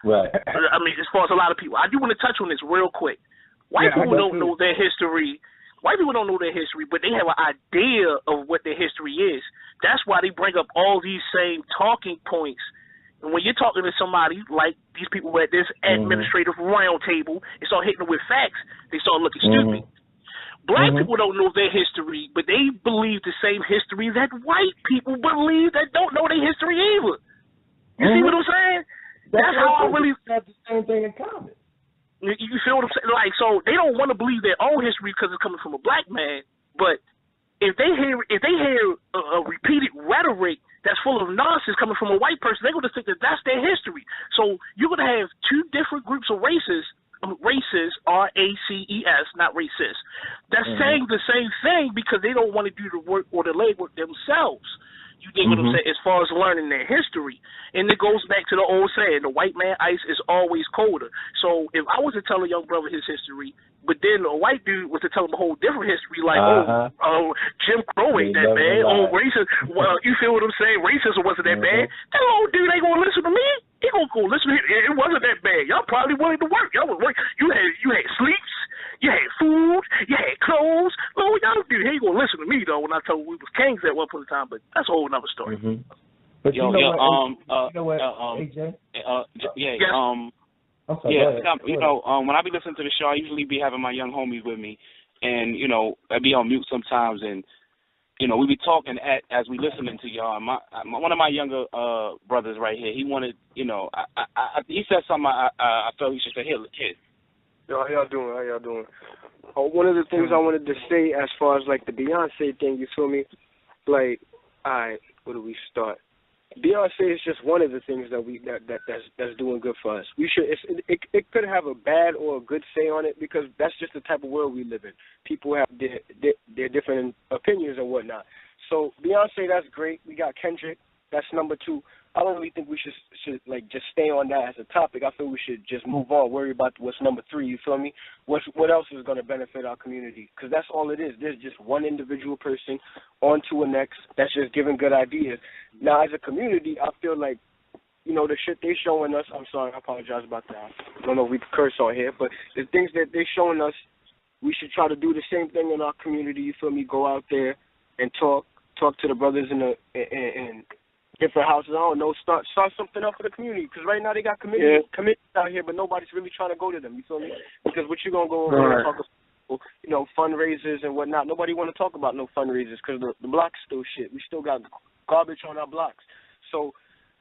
Right.
I mean, as far as a lot of people, I do want to touch on this real quick. White people don't know their history. White people don't know their history, but they have an idea of what their history is. That's why they bring up all these same talking points. And when you're talking to somebody like these people at this administrative roundtable and start hitting them with facts, they start looking stupid. Black people don't know their history, but they believe the same history that white people believe that don't know their history either. You see what I'm saying? That's how I really
have the same thing in common.
You feel what I'm saying? Like, so they don't want to believe their own history because it's coming from a black man. But if they hear a repeated rhetoric that's full of nonsense coming from a white person, they're going to think that that's their history. So you're going to have two different groups of races, R-A-C-E-S, not racist, that's saying the same thing because they don't want to do the work or the legwork themselves. You get what I'm saying? As far as learning their history. And it goes back to the old saying, the white man ice is always colder. So if I was to tell a young brother his history, but then a white dude was to tell him a whole different history, like, Jim Crow ain't that bad. Racist. Well, you feel what I'm saying? Racism wasn't that bad. That old dude ain't going to listen to me. He going to go listen to it. It wasn't that bad. Y'all probably willing to work. Y'all was work. You had sleeps. You had food. You had clothes. No, y'all do. He ain't going to listen to me, though, when I told him we was kings at one point in time. But that's a whole other story.
But you know what, AJ?
When I be listening to the show, I usually be having my young homies with me, and you know, I be on mute sometimes, and you know, we be talking as we listening to y'all. One of my younger brothers right here, he wanted, you know, he said something I felt he should say. Here.
Yo, how y'all doing? One of the things I wanted to say as far as like the Beyonce thing, you feel me? Like, all right, where do we start? Beyonce is just one of the things that's doing good for us. We should it could have a bad or a good say on it because that's just the type of world we live in. People have their different opinions and whatnot. So Beyonce, that's great. We got Kendrick, that's number 2. I don't really think we should like just stay on that as a topic. I feel we should just move on, worry about what's number 3. You feel me? What else is going to benefit our community? Because that's all it is. There's just one individual person on to a next that's just giving good ideas. Now, as a community, I feel like, you know, the shit they showing us. I'm sorry, I apologize about that. I don't know if we can curse on here, but the things that they showing us, we should try to do the same thing in our community. You feel me? Go out there and talk to the brothers in different houses. I don't know, start something up for the community, because right now they got committees out here, but nobody's really trying to go to them. You feel me? Because what you gonna go over and talk about, you know, fundraisers and whatnot? Nobody want to talk about no fundraisers because the block's still shit. We still got garbage on our blocks. So,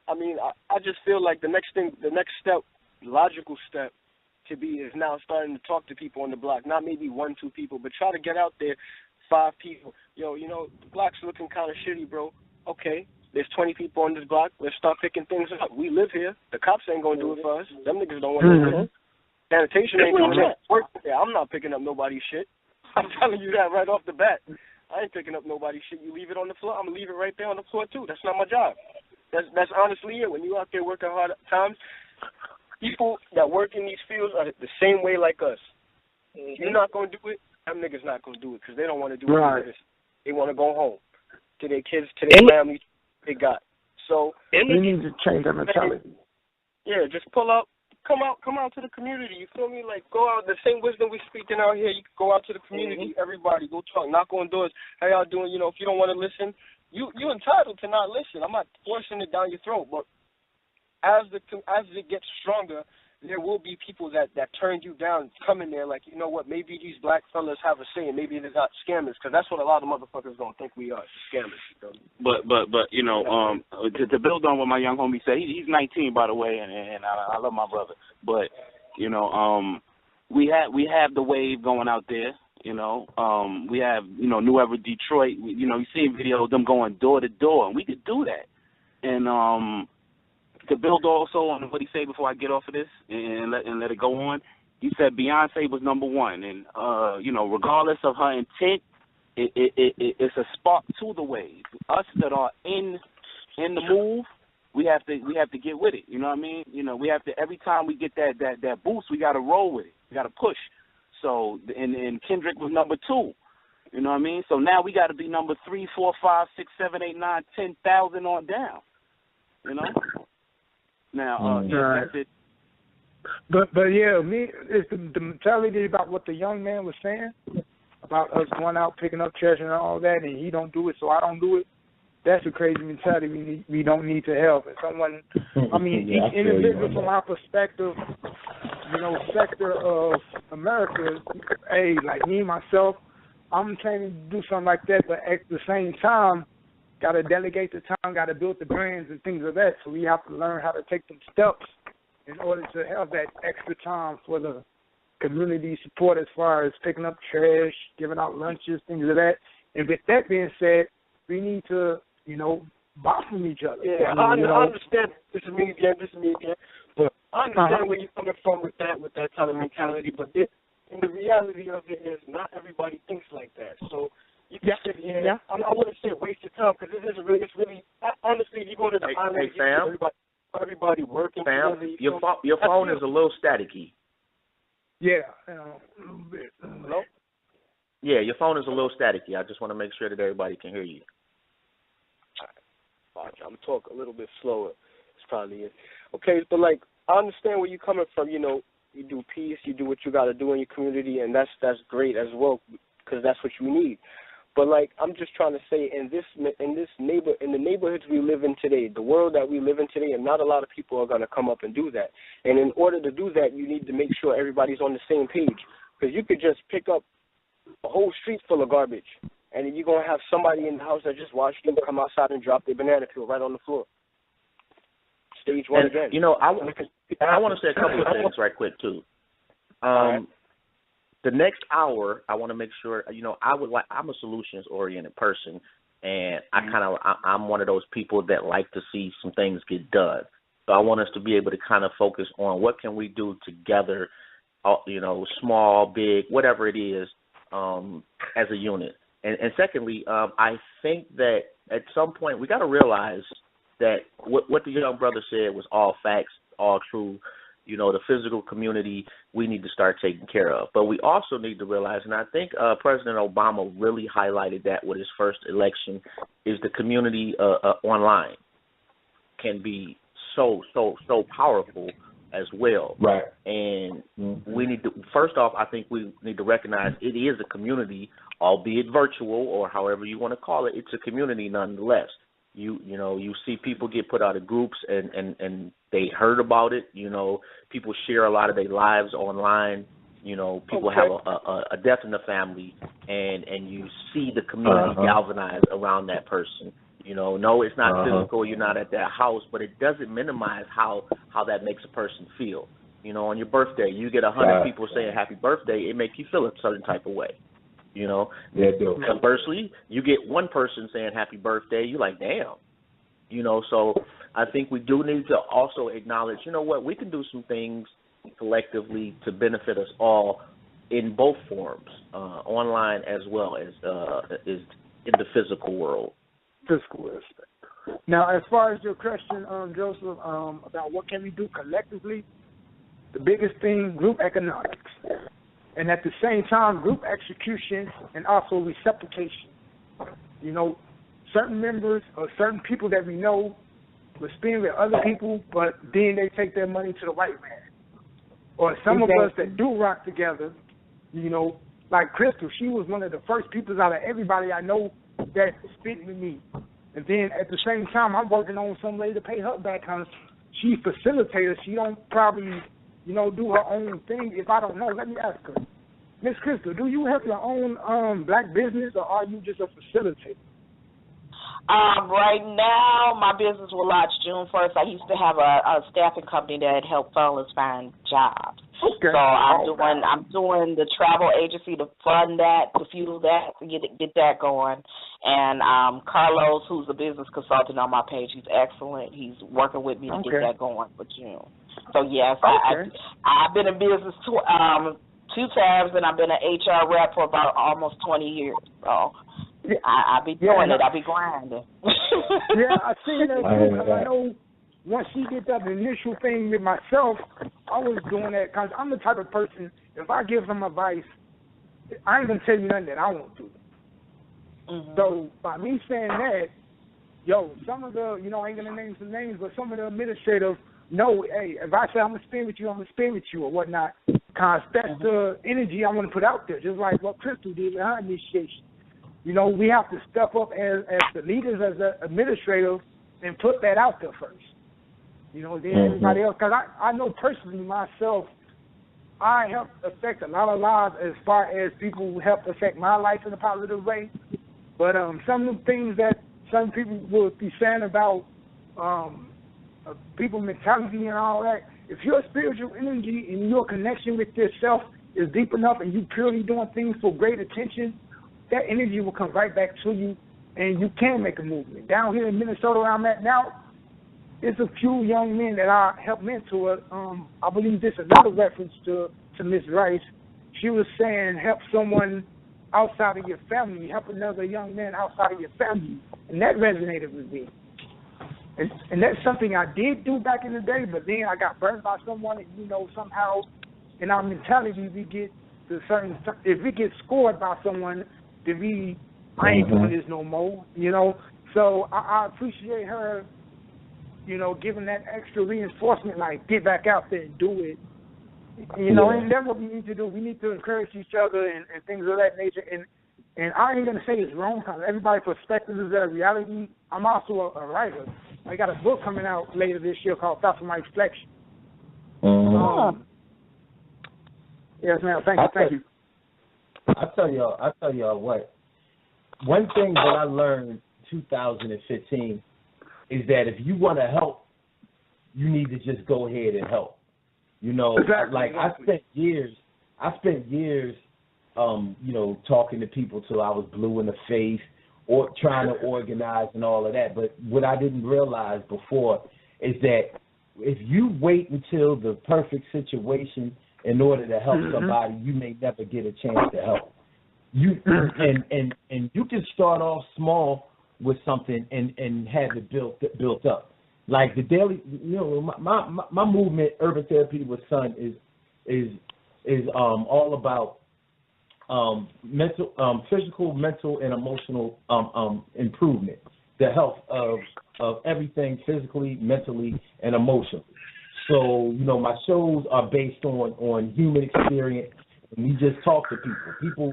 I mean, I just feel like the next step, logical step to be is now starting to talk to people on the block. Not maybe 1, 2 people, but try to get out there, 5 people. Yo, you know, the block's looking kind of shitty, bro. Okay. There's 20 people on this block. Let's start picking things up. We live here. The cops ain't going to do it for us. Them niggas don't want to do it. Sanitation ain't doing that. I'm not picking up nobody's shit. I'm telling you that right off the bat. I ain't picking up nobody's shit. You leave it on the floor, I'm going to leave it right there on the floor, too. That's not my job. That's honestly it. When you out there working hard at times, people that work in these fields are the same way like us. You're not going to do it, them niggas not going to do it because they don't want to do it. They want to go home to their kids, to their families. They got. So
we need to change that mentality.
Yeah, just pull up, come out to the community. You feel me? Like go out. The same wisdom we speaking out here. You can go out to the community. Everybody, go talk, knock on doors. How y'all doing? You know, if you don't want to listen, you entitled to not listen. I'm not forcing it down your throat. But as it gets stronger, there will be people that turn you down, come in there like, you know what? Maybe these black fellas have a say, and maybe they're not scammers, because that's what a lot of motherfuckers don't think we are, scammers. You know?
But you know, to build on what my young homie said, he's 19 by the way, and I love my brother. But you know, we have the wave going out there. You know, we have, you know, New Era Detroit. You know, you see videos of them going door to door, and we could do that. And to build also on what he said before I get off of this and let it go on, he said Beyonce was number 1, and you know, regardless of her intent, it's a spark to the wave. Us that are in the move, we have to get with it. You know what I mean? You know, we have to, every time we get that boost, we got to roll with it. We got to push. So and Kendrick was number 2. You know what I mean? So now we got to be number 3, 4, 5, 6, 7, 8, 9, 10,000 on down. You know. Now, that's it.
But yeah, it's the mentality about what the young man was saying about us going out picking up trash and all that, and he don't do it, so I don't do it. That's a crazy mentality we don't need to have. And someone, I mean, each individual from our perspective, you know, sector of America, hey, like me myself, I'm trying to do something like that, but at the same time, got to delegate the time, got to build the brands and things of that. So we have to learn how to take them steps in order to have that extra time for the community support as far as picking up trash, giving out lunches, things of that. And with that being said, we need to, you know, buy from each other.
Yeah, I understand. This is me again. But I understand where you're coming from with that kind of mentality. But and the reality of it is not everybody thinks like that. So you can sit here. Yeah. I wouldn't say waste your time because it's really honestly, you go to the island, everybody working together.
Your phone is a little staticky.
Yeah, a little bit. Hello?
Yeah, your phone is a little staticky. I just want to make sure that everybody can hear you.
All right. I'm going to talk a little bit slower. It's probably it. Okay, but like, I understand where you're coming from. You know, you do peace, you do what you got to do in your community, and that's great as well because that's what you need. But like, I'm just trying to say, in the neighborhoods we live in today, the world that we live in today, and not a lot of people are going to come up and do that. And in order to do that, you need to make sure everybody's on the same page. Because you could just pick up a whole street full of garbage, and you're going to have somebody in the house that just watched you come outside and drop their banana peel right on the floor. Stage one
and,
again.
You know, I want to say a couple of things right quick, too. The next hour, I want to make sure, you know, I'm a solutions-oriented person, and I'm one of those people that like to see some things get done. So I want us to be able to kind of focus on what can we do together, you know, small, big, whatever it is, as a unit. And secondly, I think that at some point we got to realize that what the young brother said was all facts, all true. You know, the physical community we need to start taking care of. But we also need to realize, and I think President Obama really highlighted that with his first election, is the community online can be so powerful as well.
Right.
And we need to, first off, I think we need to recognize it is a community, albeit virtual or however you want to call it. It's a community nonetheless. You know, you see people get put out of groups and they heard about it. You know, people share a lot of their lives online. You know, people have a death in the family, and you see the community galvanize around that person. You know, no, it's not physical. You're not at that house, but it doesn't minimize how that makes a person feel. You know, on your birthday, you get 100 people saying happy birthday. It makes you feel a certain type of way. You know, conversely, you get one person saying happy birthday, you're like, damn. You know, so I think we do need to also acknowledge, you know what, we can do some things collectively to benefit us all in both forms, online as well as in the physical world.
Physical aspect. Now, as far as your question, Joseph, about what can we do collectively, the biggest thing, group economics. And at the same time, group execution and also reciprocation. You know, certain members or certain people that we know will spend with other people, but then they take their money to the white man. Or some of us that do rock together, you know, like Crystal, she was one of the first people out of everybody I know that spent with me. And then at the same time, I'm working on some way to pay her back because she's facilitator. She don't probably, you know, do her own thing. If I don't know, let me ask her. Miss Crystal, do you have your own black business, or are you just a facilitator?
Right now, my business will launch June 1st. I used to have a staffing company that helped fellas find jobs.
Okay.
So I'm doing the travel agency to fund that, to fuel that, to get that going. And Carlos, who's a business consultant on my page, he's excellent. He's working with me to get that going for June. So yes, I've been in business two times, and I've been an HR rep for about almost 20 years. So I be doing it. I be grinding.
I seen that too, because I know once she did that initial thing with myself, I was doing that because I'm the type of person, if I give them advice, I ain't going to tell you nothing that I won't do. So by me saying that, some of the, you know, I ain't going to name some names, but some of the administrators know, hey, if I say I'm going to spend with you, I'm going to spend with you or whatnot, because that's the energy I want to put out there, just like what Crystal did with her initiation. You know, we have to step up as the leaders, as the administrators, and put that out there first. You know, then everybody else, because I know personally myself, I help affect a lot of lives as far as people who help affect my life in a positive way. But some of the things that some people will be saying about people mentality and all that, if your spiritual energy and your connection with yourself is deep enough and you purely doing things for great attention, that energy will come right back to you and you can make a movement. Down here in Minnesota where I'm at now, there's a few young men that I helped mentor. I believe this is another reference to Miss Rice. She was saying help someone outside of your family, help another young man outside of your family. And that resonated with me. And that's something I did do back in the day, but then I got burned by someone, and, you know, somehow in our mentality we get to certain, if we get scored by someone, then I ain't doing this no more, you know. So I appreciate her, you know, giving that extra reinforcement, like get back out there and do it. You know, and that's what we need to do. We need to encourage each other and things of that nature. And I ain't going to say it's wrong because everybody's perspective is a reality. I'm also a writer. I got a book coming out later this year called Thoughts of My Reflection. Yes, ma'am. Thank you.
I tell y'all what. One thing that I learned 2015 is that if you want to help, you need to just go ahead and help. You know, exactly. I spent years, talking to people till I was blue in the face, or trying to organize and all of that. But what I didn't realize before is that if you wait until the perfect situation in order to help somebody, you may never get a chance to help. You and you can start off small with something and have it built up. Like the daily, my movement, Urban Therapy with Sun, is all about physical, mental, and emotional improvement, the health of everything physically, mentally, and emotionally. So, my shows are based on human experience, and we just talk to people.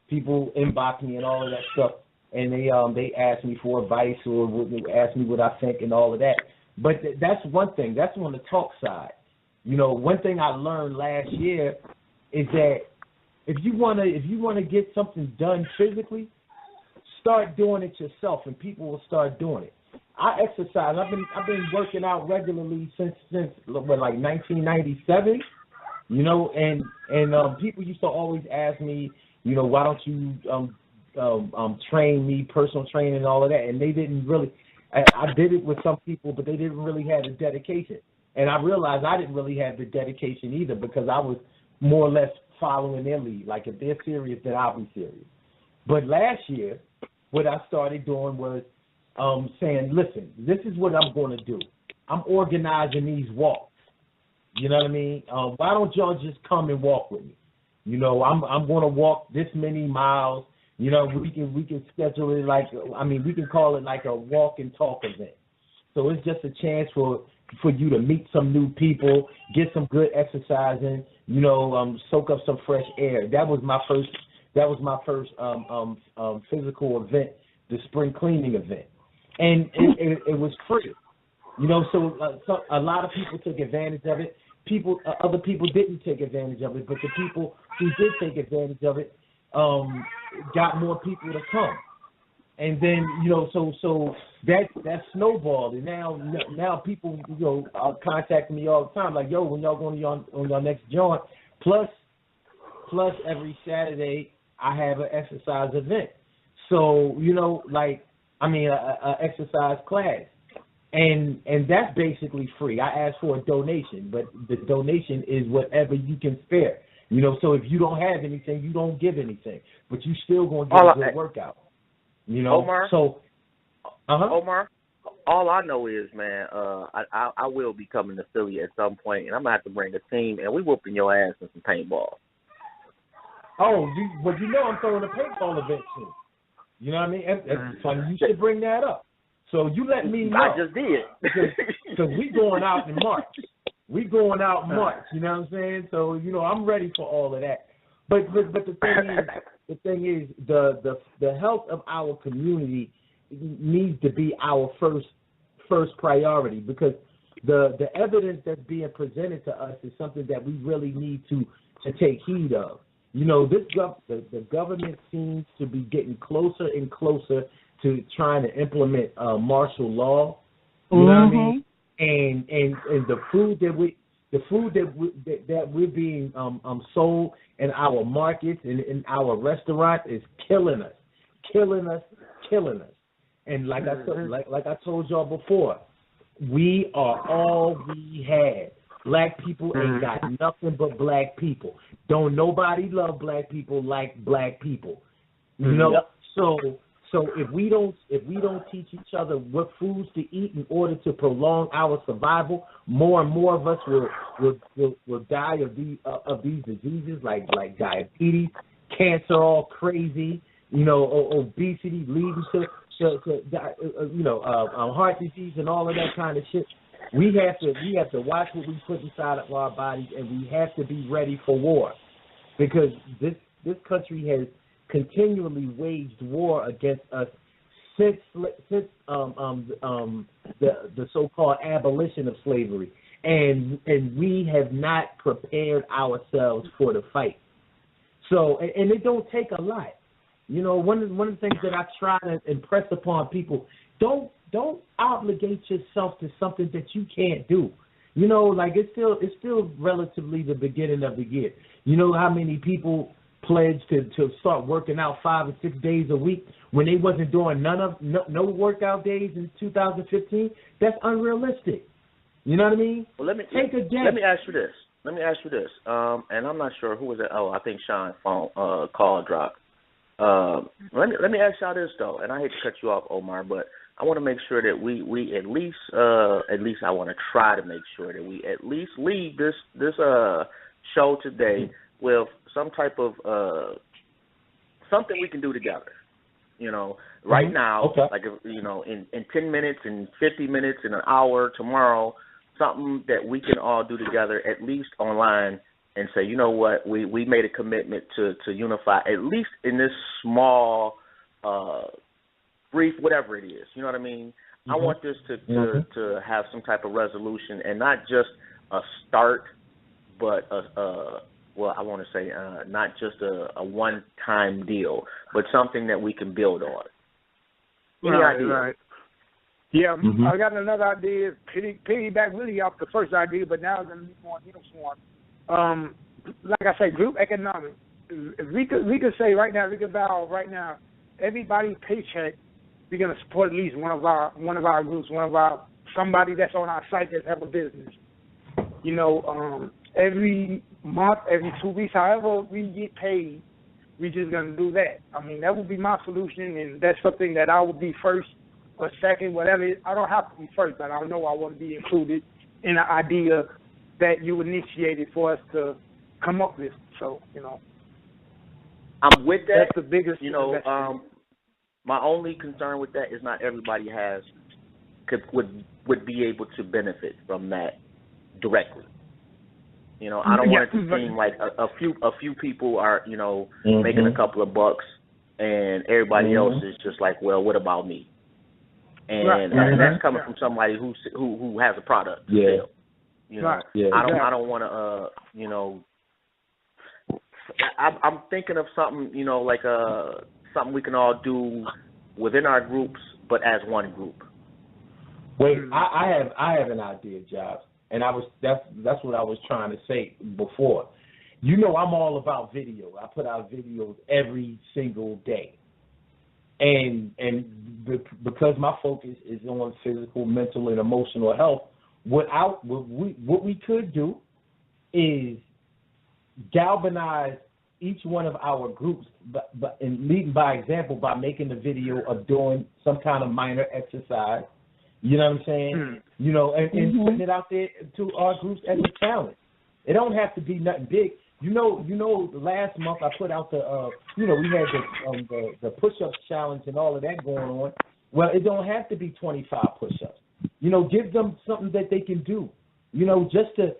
People inbox me and all of that stuff, and they ask me for advice or ask me what I think and all of that. But that's one thing. That's on the talk side. One thing I learned last year is that if you wanna get something done physically, start doing it yourself, and people will start doing it. I exercise. I've been working out regularly since like 1997. And people used to always ask me, why don't you train me, personal training and all of that, and they didn't really. I did it with some people, but they didn't really have the dedication. And I realized I didn't really have the dedication either, because I was more or less following their lead. Like, if they're serious, then I'll be serious. But last year, what I started doing was saying, listen, this is what I'm going to do. I'm organizing these walks. You know what I mean? Why don't y'all just come and walk with me? I'm going to walk this many miles. We can schedule it we can call it like a walk and talk event. So it's just a chance for you to meet some new people, get some good exercise in, soak up some fresh air. That was my first physical event, the spring cleaning event, and it was free. So a lot of people took advantage of it. Other people didn't take advantage of it, but the people who did take advantage of it got more people to come, and then so that snowballed, and now people are contacting me all the time, like, yo, when y'all going on your next joint? Plus every Saturday I have an exercise event, so a exercise class, and that's basically free. I ask for a donation, but the donation is whatever you can spare. So if you don't have anything, you don't give anything, but you still going to get a good workout.
Omar?
So,
Omar, all I know is, man, I will be coming to Philly at some point, and I'm going to have to bring a team, and we whooping your ass in some paintball.
Oh, but I'm throwing a paintball event soon. You know what I mean? It's funny you should bring that up. So you let me know.
I just did.
Because we going out in March. We going out in March, you know what I'm saying? So, I'm ready for all of that. But the thing is the health of our community needs to be our first priority, because the evidence that's being presented to us is something that we really need to take heed of. The government seems to be getting closer and closer to trying to implement martial law. You know what I mean? And the food that we're being sold in our markets and in our restaurants is killing us. And like I told y'all before, we are all we had. Black people ain't got nothing but black people. Don't nobody love black people like black people. So if we don't teach each other what foods to eat in order to prolong our survival, more and more of us will die of these diseases like diabetes, cancer, all crazy, obesity leading to heart disease and all of that kind of shit. We have to watch what we put inside of our bodies, and we have to be ready for war, because this country has continually waged war against us since the so-called abolition of slavery, and we have not prepared ourselves for the fight. So, and it don't take a lot. You know, one of the things that I try to impress upon people, don't obligate yourself to something that you can't do. You know, like it's still relatively the beginning of the year. You know how many people pledged to start working out 5 or 6 days a week when they wasn't doing no workout days in 2015? That's unrealistic. You know what I mean?
Well, let me ask you this. And I'm not sure who was it. Oh, I think Sean's phone call dropped. Let me ask y'all this though, and I hate to cut you off, Omar, but I want to make sure that we at least I want to try to make sure that we at least leave this show today with some type of something we can do together. You know, right now, like you know, in 10 minutes, in 50 minutes, in an hour, tomorrow, something that we can all do together, at least online, and say, you know what, we made a commitment to unify, at least in this small, brief, whatever it is. You know what I mean? I want this to have some type of resolution, and not just a start, but I want to say not just a one-time deal, but something that we can build on.
Right. Yeah, I got another idea, piggyback really off the first idea, but now it's going to be more uniform. Like I say, group economics. We could say right now, everybody's paycheck, we're going to support at least one of our groups, somebody that's on our site that have a business. You know, every month, every 2 weeks, however we get paid, we're just going to do that. I mean, that would be my solution, and that's something that I would be first or second, whatever. I don't have to be first, but I know I want to be included in the idea that you initiated for us to come up with. So, you know.
I'm with that.
That's the biggest.
You know, my only concern with that is not everybody would be able to benefit from that directly. You know, I don't want it to seem like a few people are, you know, making a couple of bucks, and everybody else is just like, well, what about me? And that's coming from somebody who has a product to sell. You know, I don't want to, you know. I'm thinking of something, you know, like something we can all do within our groups, but as one group.
Wait, I have an idea, Jobs, and that's what I was trying to say before. You know, I'm all about video. I put out videos every single day, and because my focus is on physical, mental, and emotional health, what we could do is galvanize each one of our groups, but and leading by example by making the video of doing some kind of minor exercise. You know what I'm saying? You know, and putting it out there to our groups as a challenge. It don't have to be nothing big. You know, last month I put out the, we had the push-up challenge and all of that going on. Well, it don't have to be 25 push-ups. You know, give them something that they can do. You know, just to.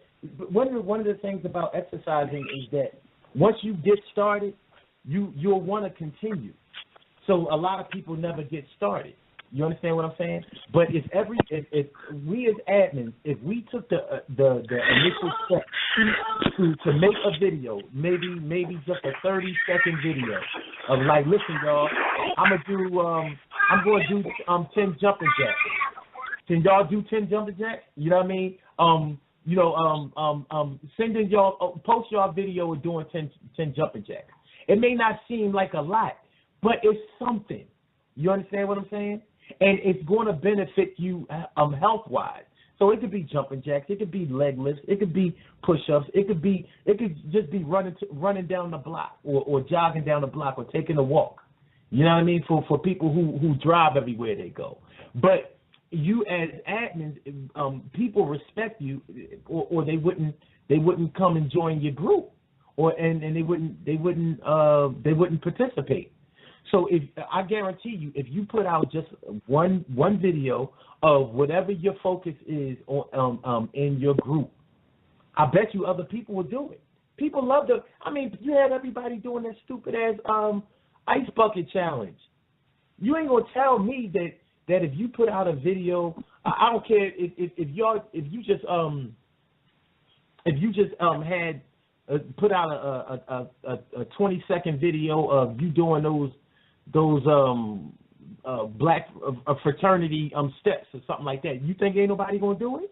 One of the things about exercising is that once you get started, you'll want to continue. So a lot of people never get started. You understand what I'm saying? But if we as admins, if we took the initial step to make a video, maybe just a 30-second video of like, listen, y'all, I'm going to do 10 jumping jacks. Can y'all do 10 jumping jacks? You know what I mean? Sending y'all, post y'all video of doing 10 jumping jacks. It may not seem like a lot, but it's something. You understand what I'm saying? And it's going to benefit you health-wise. So it could be jumping jacks, it could be leg lifts, it could be push-ups, it could just be running down the block or jogging down the block or taking a walk. You know what I mean? For people who drive everywhere they go. But you as admins, people respect you, or they wouldn't come and join your group, and they wouldn't participate. So I guarantee you, if you put out just one video of whatever your focus is on in your group, I bet you other people will do it. People love you had everybody doing that stupid ass ice bucket challenge. You ain't gonna tell me that if you put out a video, I don't care if you just had put out a 20-second video of you doing those black fraternity steps or something like that. You think ain't nobody gonna do it?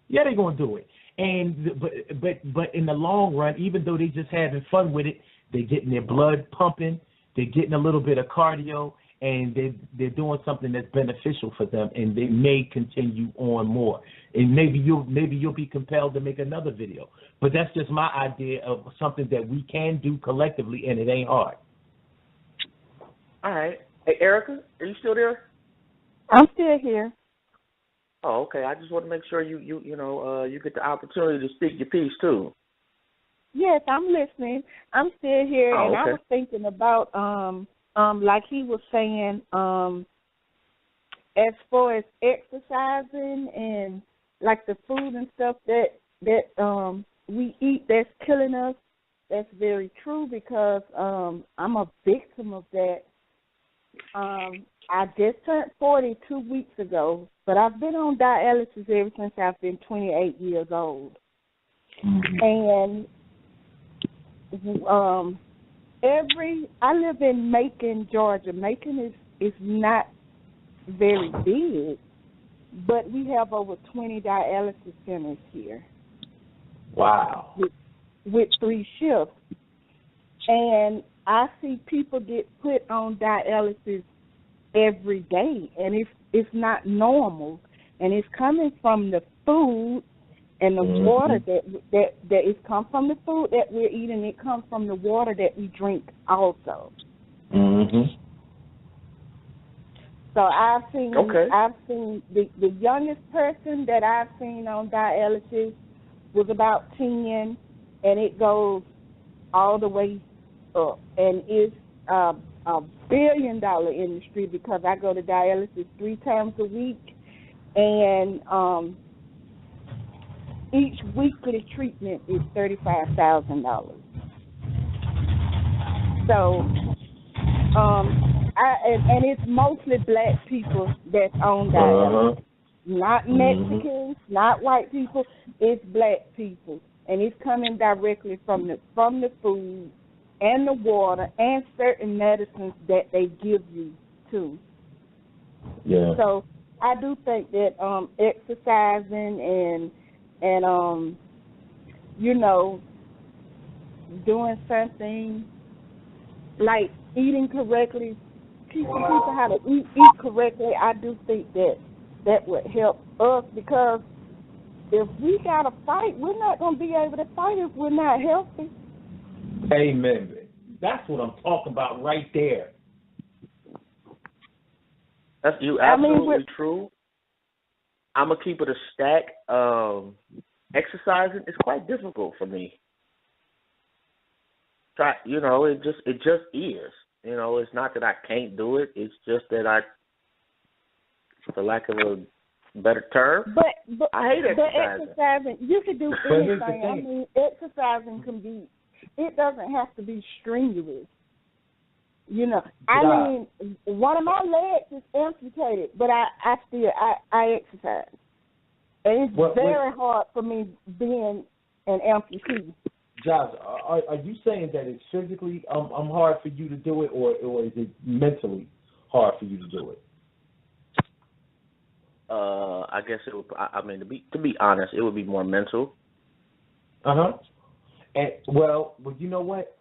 Yeah, they gonna do it. And but in the long run, even though they just having fun with it, they're getting their blood pumping, they're getting a little bit of cardio, and they're doing something that's beneficial for them, and they may continue on more. And maybe you'll be compelled to make another video. But that's just my idea of something that we can do collectively, and it ain't hard.
All right. Hey, Erica, are you still there?
I'm still here.
Oh, okay. I just want to make sure you get the opportunity to speak your piece too.
Yes, I'm listening. I'm still here, and
okay.
I was thinking about like he was saying, as far as exercising and like the food and stuff that we eat that's killing us. That's very true because I'm a victim of that. I just turned 40 2 weeks ago, but I've been on dialysis ever since I've been 28 years old. And I live in Macon, Georgia. Macon is not very big, but we have over 20 dialysis centers here.
Wow.
With 3 shifts. And I see people get put on dialysis every day, and it's not normal. And it's coming from the food and the water that is come from the food that we're eating. It comes from the water that we drink also. So I've seen the youngest person that I've seen on dialysis was about 10, and it goes all the way up, and it's a $1 billion industry because I go to dialysis 3 times a week, and each weekly treatment is $35,000. So, and it's mostly black people that's on dialysis, not Mexicans, not white people. It's black people, and it's coming directly from the food and the water and certain medicines that they give you too.
Yeah.
So I do think that exercising and doing something like eating correctly, teaching people how to eat correctly, I do think that would help us, because if we got to fight, we're not going to be able to fight if we're not healthy.
Amen. That's what I'm talking about right there.
That's absolutely true. I'm gonna keep it a stack. Exercising is quite difficult for me. It just is. It's not that I can't do it. It's just that I, for lack of a better term,
but
I hate exercising.
But exercising, you can do anything. I mean, exercising can be. It doesn't have to be strenuous. I mean, one of my legs is amputated, but I still exercise. And it's very hard for me being an amputee.
Josh, are you saying that it's physically hard for you to do it, or is it mentally hard for you to do it?
I guess it would. I mean, to be honest, it would be more mental.
And well, you know what?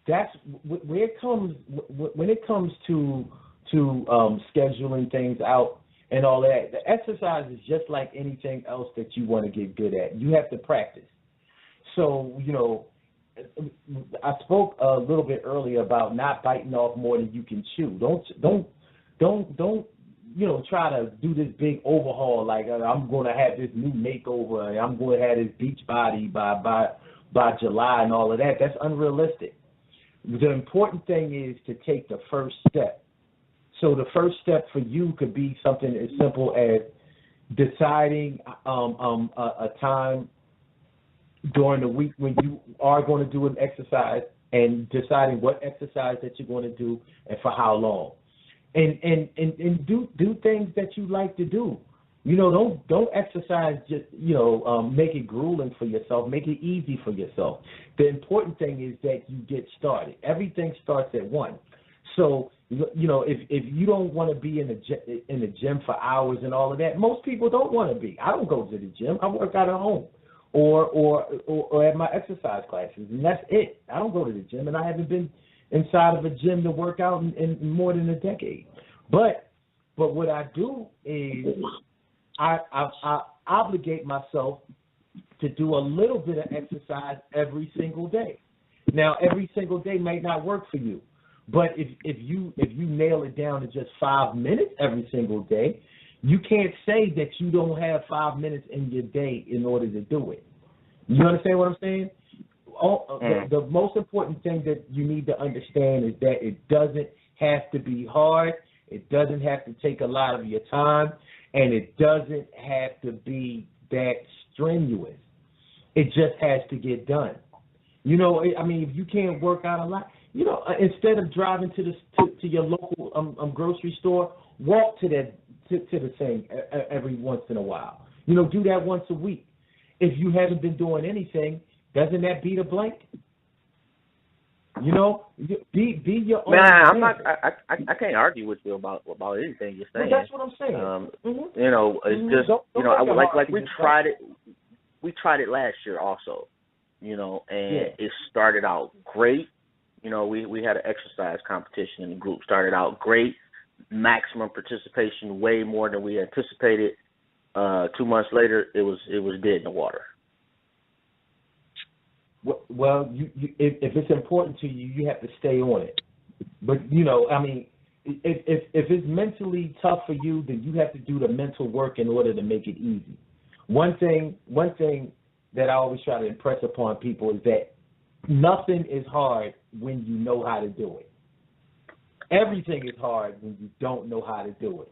That's where it comes when it comes to scheduling things out and all that. The exercise is just like anything else that you want to get good at. You have to practice. So I spoke a little bit earlier about not biting off more than you can chew. Don't try to do this big overhaul like I'm going to have this new makeover and I'm going to have this beach body by July and all of that. That's unrealistic. The important thing is to take the first step. So the first step for you could be something as simple as deciding a time during the week when you are going to do an exercise and deciding what exercise that you're going to do and for how long. And do things that you like to do. Don't exercise just, make it grueling for yourself. Make it easy for yourself. The important thing is that you get started. Everything starts at one. So, if you don't want to be in the gym for hours and all of that, most people don't want to be. I don't go to the gym. I work out at home or at my exercise classes, and that's it. I don't go to the gym, and I haven't been inside of a gym to work out in more than a decade. But what I do is I obligate myself to do a little bit of exercise every single day. Now, every single day might not work for you, but if you nail it down to just 5 minutes every single day, you can't say that you don't have 5 minutes in your day in order to do it. You understand what I'm saying? The most important thing that you need to understand is that it doesn't have to be hard. It doesn't have to take a lot of your time, and it doesn't have to be that strenuous. It just has to get done. If you can't work out a lot, instead of driving to your local grocery store, walk to the same every once in a while. Do that once a week. If you haven't been doing anything, doesn't that beat a blank? Be your own.
Man, I can't argue with you about anything you're saying.
Well, that's what I'm saying.
It's just like we tried it. We tried it last year also. It started out great. We had an exercise competition in the group. Started out great, maximum participation, way more than we anticipated. 2 months later, it was dead in the water.
Well, if it's important to you, you have to stay on it. But if it's mentally tough for you, then you have to do the mental work in order to make it easy. One thing that I always try to impress upon people is that nothing is hard when you know how to do it. Everything is hard when you don't know how to do it.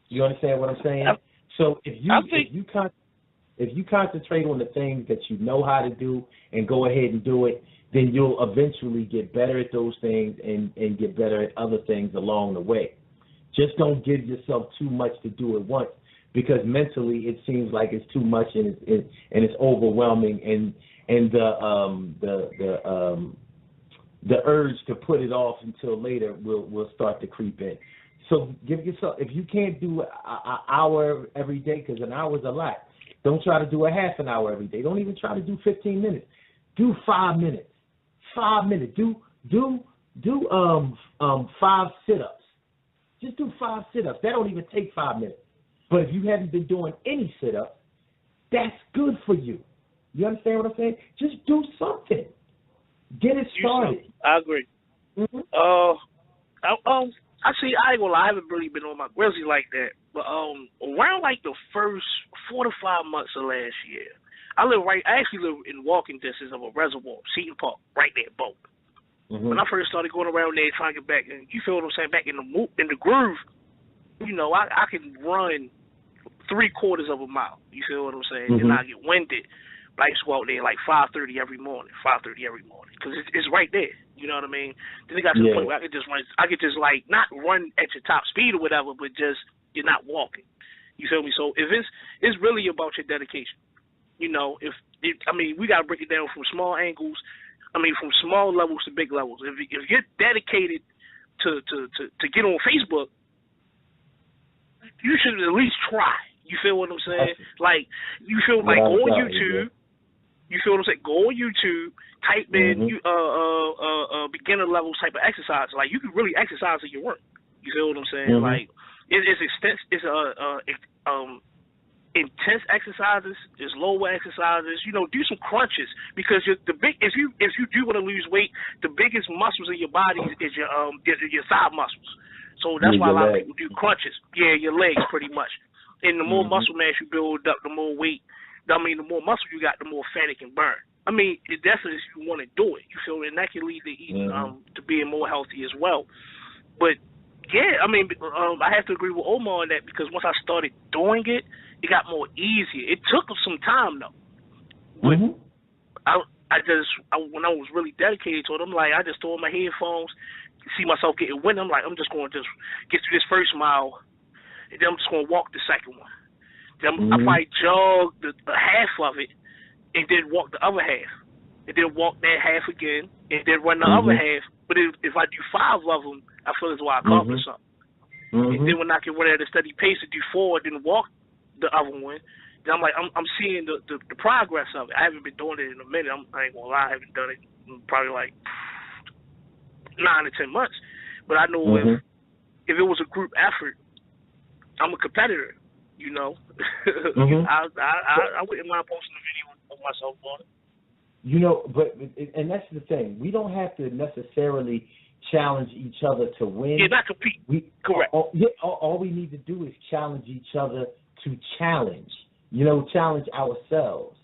You understand what I'm saying? So if you concentrate on the things that you know how to do and go ahead and do it, then you'll eventually get better at those things and get better at other things along the way. Just don't give yourself too much to do at once, because mentally it seems like it's too much and it's overwhelming, and the urge to put it off until later will start to creep in. So give yourself, if you can't do an hour every day, because an hour is a lot, don't try to do a half an hour every day. Don't even try to do 15 minutes. Do 5 minutes. 5 minutes. Do 5 sit-ups. Just do 5 sit-ups. That don't even take 5 minutes. But if you haven't been doing any sit-ups, that's good for you. You understand what I'm saying? Just do something. Get it started.
I agree.
Mm-hmm.
Actually, I ain't gonna lie, I haven't really been on my Grizzly like that. But around like the first 4 to 5 months of last year, I actually live in walking distance of a reservoir, Seton Park, right there, boat. Mm-hmm. When I first started going around there trying to get back, and you feel what I'm saying, back in the groove, I can run 3/4 of a mile. You feel what I'm saying? Mm-hmm. And I get winded. But I used to go out there like 5:30 every morning, because it's right there. You know what I mean? Then it got to the point where I could just run. I could just like not run at your top speed or whatever, but just you're not walking. You feel me? So if it's really about your dedication. We got to break it down from small angles. From small levels to big levels. If you're dedicated to get on Facebook, you should at least try. You feel what I'm saying? Like you feel like go on YouTube. You feel what I'm saying? Go on YouTube, type in beginner level type of exercise. Like you can really exercise in your work. You feel what I'm saying? Mm-hmm. Like it's intense exercises, there's lower exercises. Do some crunches, because if you do want to lose weight, the biggest muscles in your body is your thigh muscles. So that's why a lot of people do crunches. Yeah, your legs pretty much. And the more muscle mass you build up, the more weight. The more muscle you got, the more fat it can burn. That's if you want to do it. You feel me? And that can lead to eating to being more healthy as well. But yeah, I have to agree with Omar on that, because once I started doing it, it got more easier. It took some time though. But when I was really dedicated to it, I just throw on my headphones, see myself getting wind. I'm just going to just get through this first mile, and then I'm just going to walk the second one. Then I probably jog the half of it and then walk the other half. And then walk that half again and then run the other half. But if I do 5 of them, I feel as though I accomplished something. And then when I can run at a steady pace and do 4, then walk the other one, then I'm like, I'm seeing the progress of it. I haven't been doing it in a minute. I ain't gonna lie, I haven't done it in probably like 9 to 10 months. But I know if it was a group effort, I'm a competitor, you know. I wouldn't mind posting a video of myself on it.
You know, and that's the thing. We don't have to necessarily challenge each other to win.
Yeah, not compete. Correct.
All we need to do is challenge each other to challenge. You know, challenge ourselves.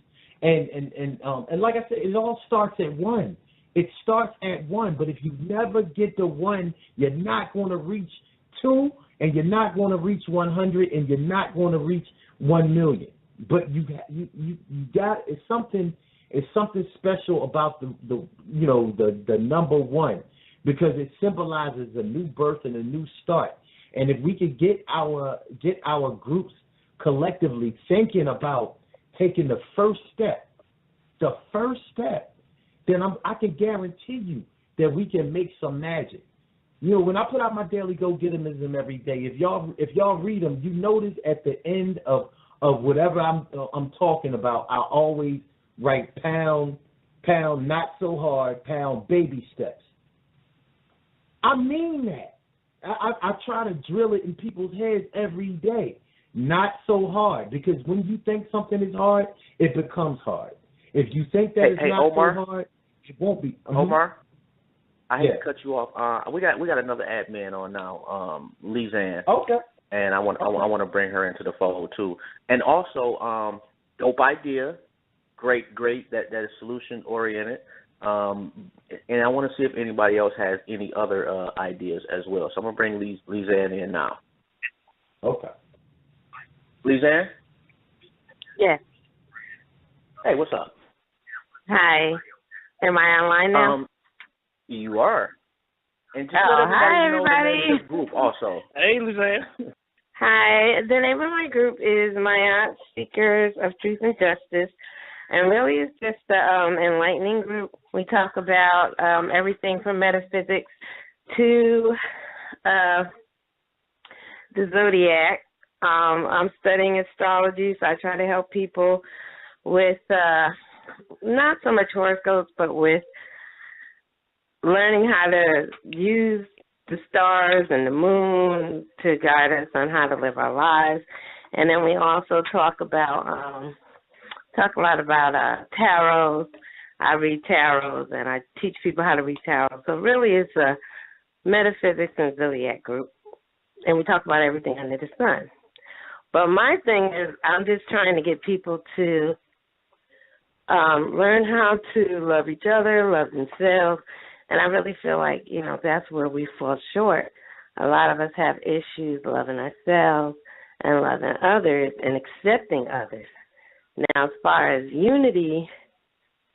And like I said, it all starts at 1. It starts at 1. But if you never get to 1, you're not going to reach 2, and you're not going to reach 100, and you're not going to reach 1 million. But you got it's something special about the number 1, because it symbolizes a new birth and a new start. And if we could get our groups collectively thinking about taking the first step, then I can guarantee you that we can make some magic. You know, when I put out my daily go-getterism every day, if y'all read them, you notice at the end of whatever I'm talking about, I always write pound, not so hard, pound, baby steps. I mean that. I try to drill it in people's heads every day. Not so hard, because when you think something is hard, it becomes hard. If you think that it's not
Omar,
so hard, it won't be.
Omar, I hate to cut you off. We got another admin on now, LIZAN.
Okay.
And I want to bring her into the fold too. And also, dope idea, great that is solution oriented. And I want to see if anybody else has any other ideas as well. So I'm gonna bring LIZAN in now.
Okay.
LIZAN?
Yes.
Hey, what's up?
Hi. Am I online now?
You are. And just
hi,
know the name of this group also.
Hey, LIZAN.
Hi. The name of my group is My Aunt Seekers of Truth and Justice. And really it's just an enlightening group. We talk about everything from metaphysics to the zodiac. I'm studying astrology, so I try to help people with not so much horoscopes, but with learning how to use the stars and the moon to guide us on how to live our lives. And then we also talk a lot about tarots. I read tarots, and I teach people how to read tarots. So really it's a metaphysics and zodiac group, and we talk about everything under the sun. But my thing is I'm just trying to get people to learn how to love each other, love themselves, and I really feel like, that's where we fall short. A lot of us have issues loving ourselves and loving others and accepting others. Now, as far as unity,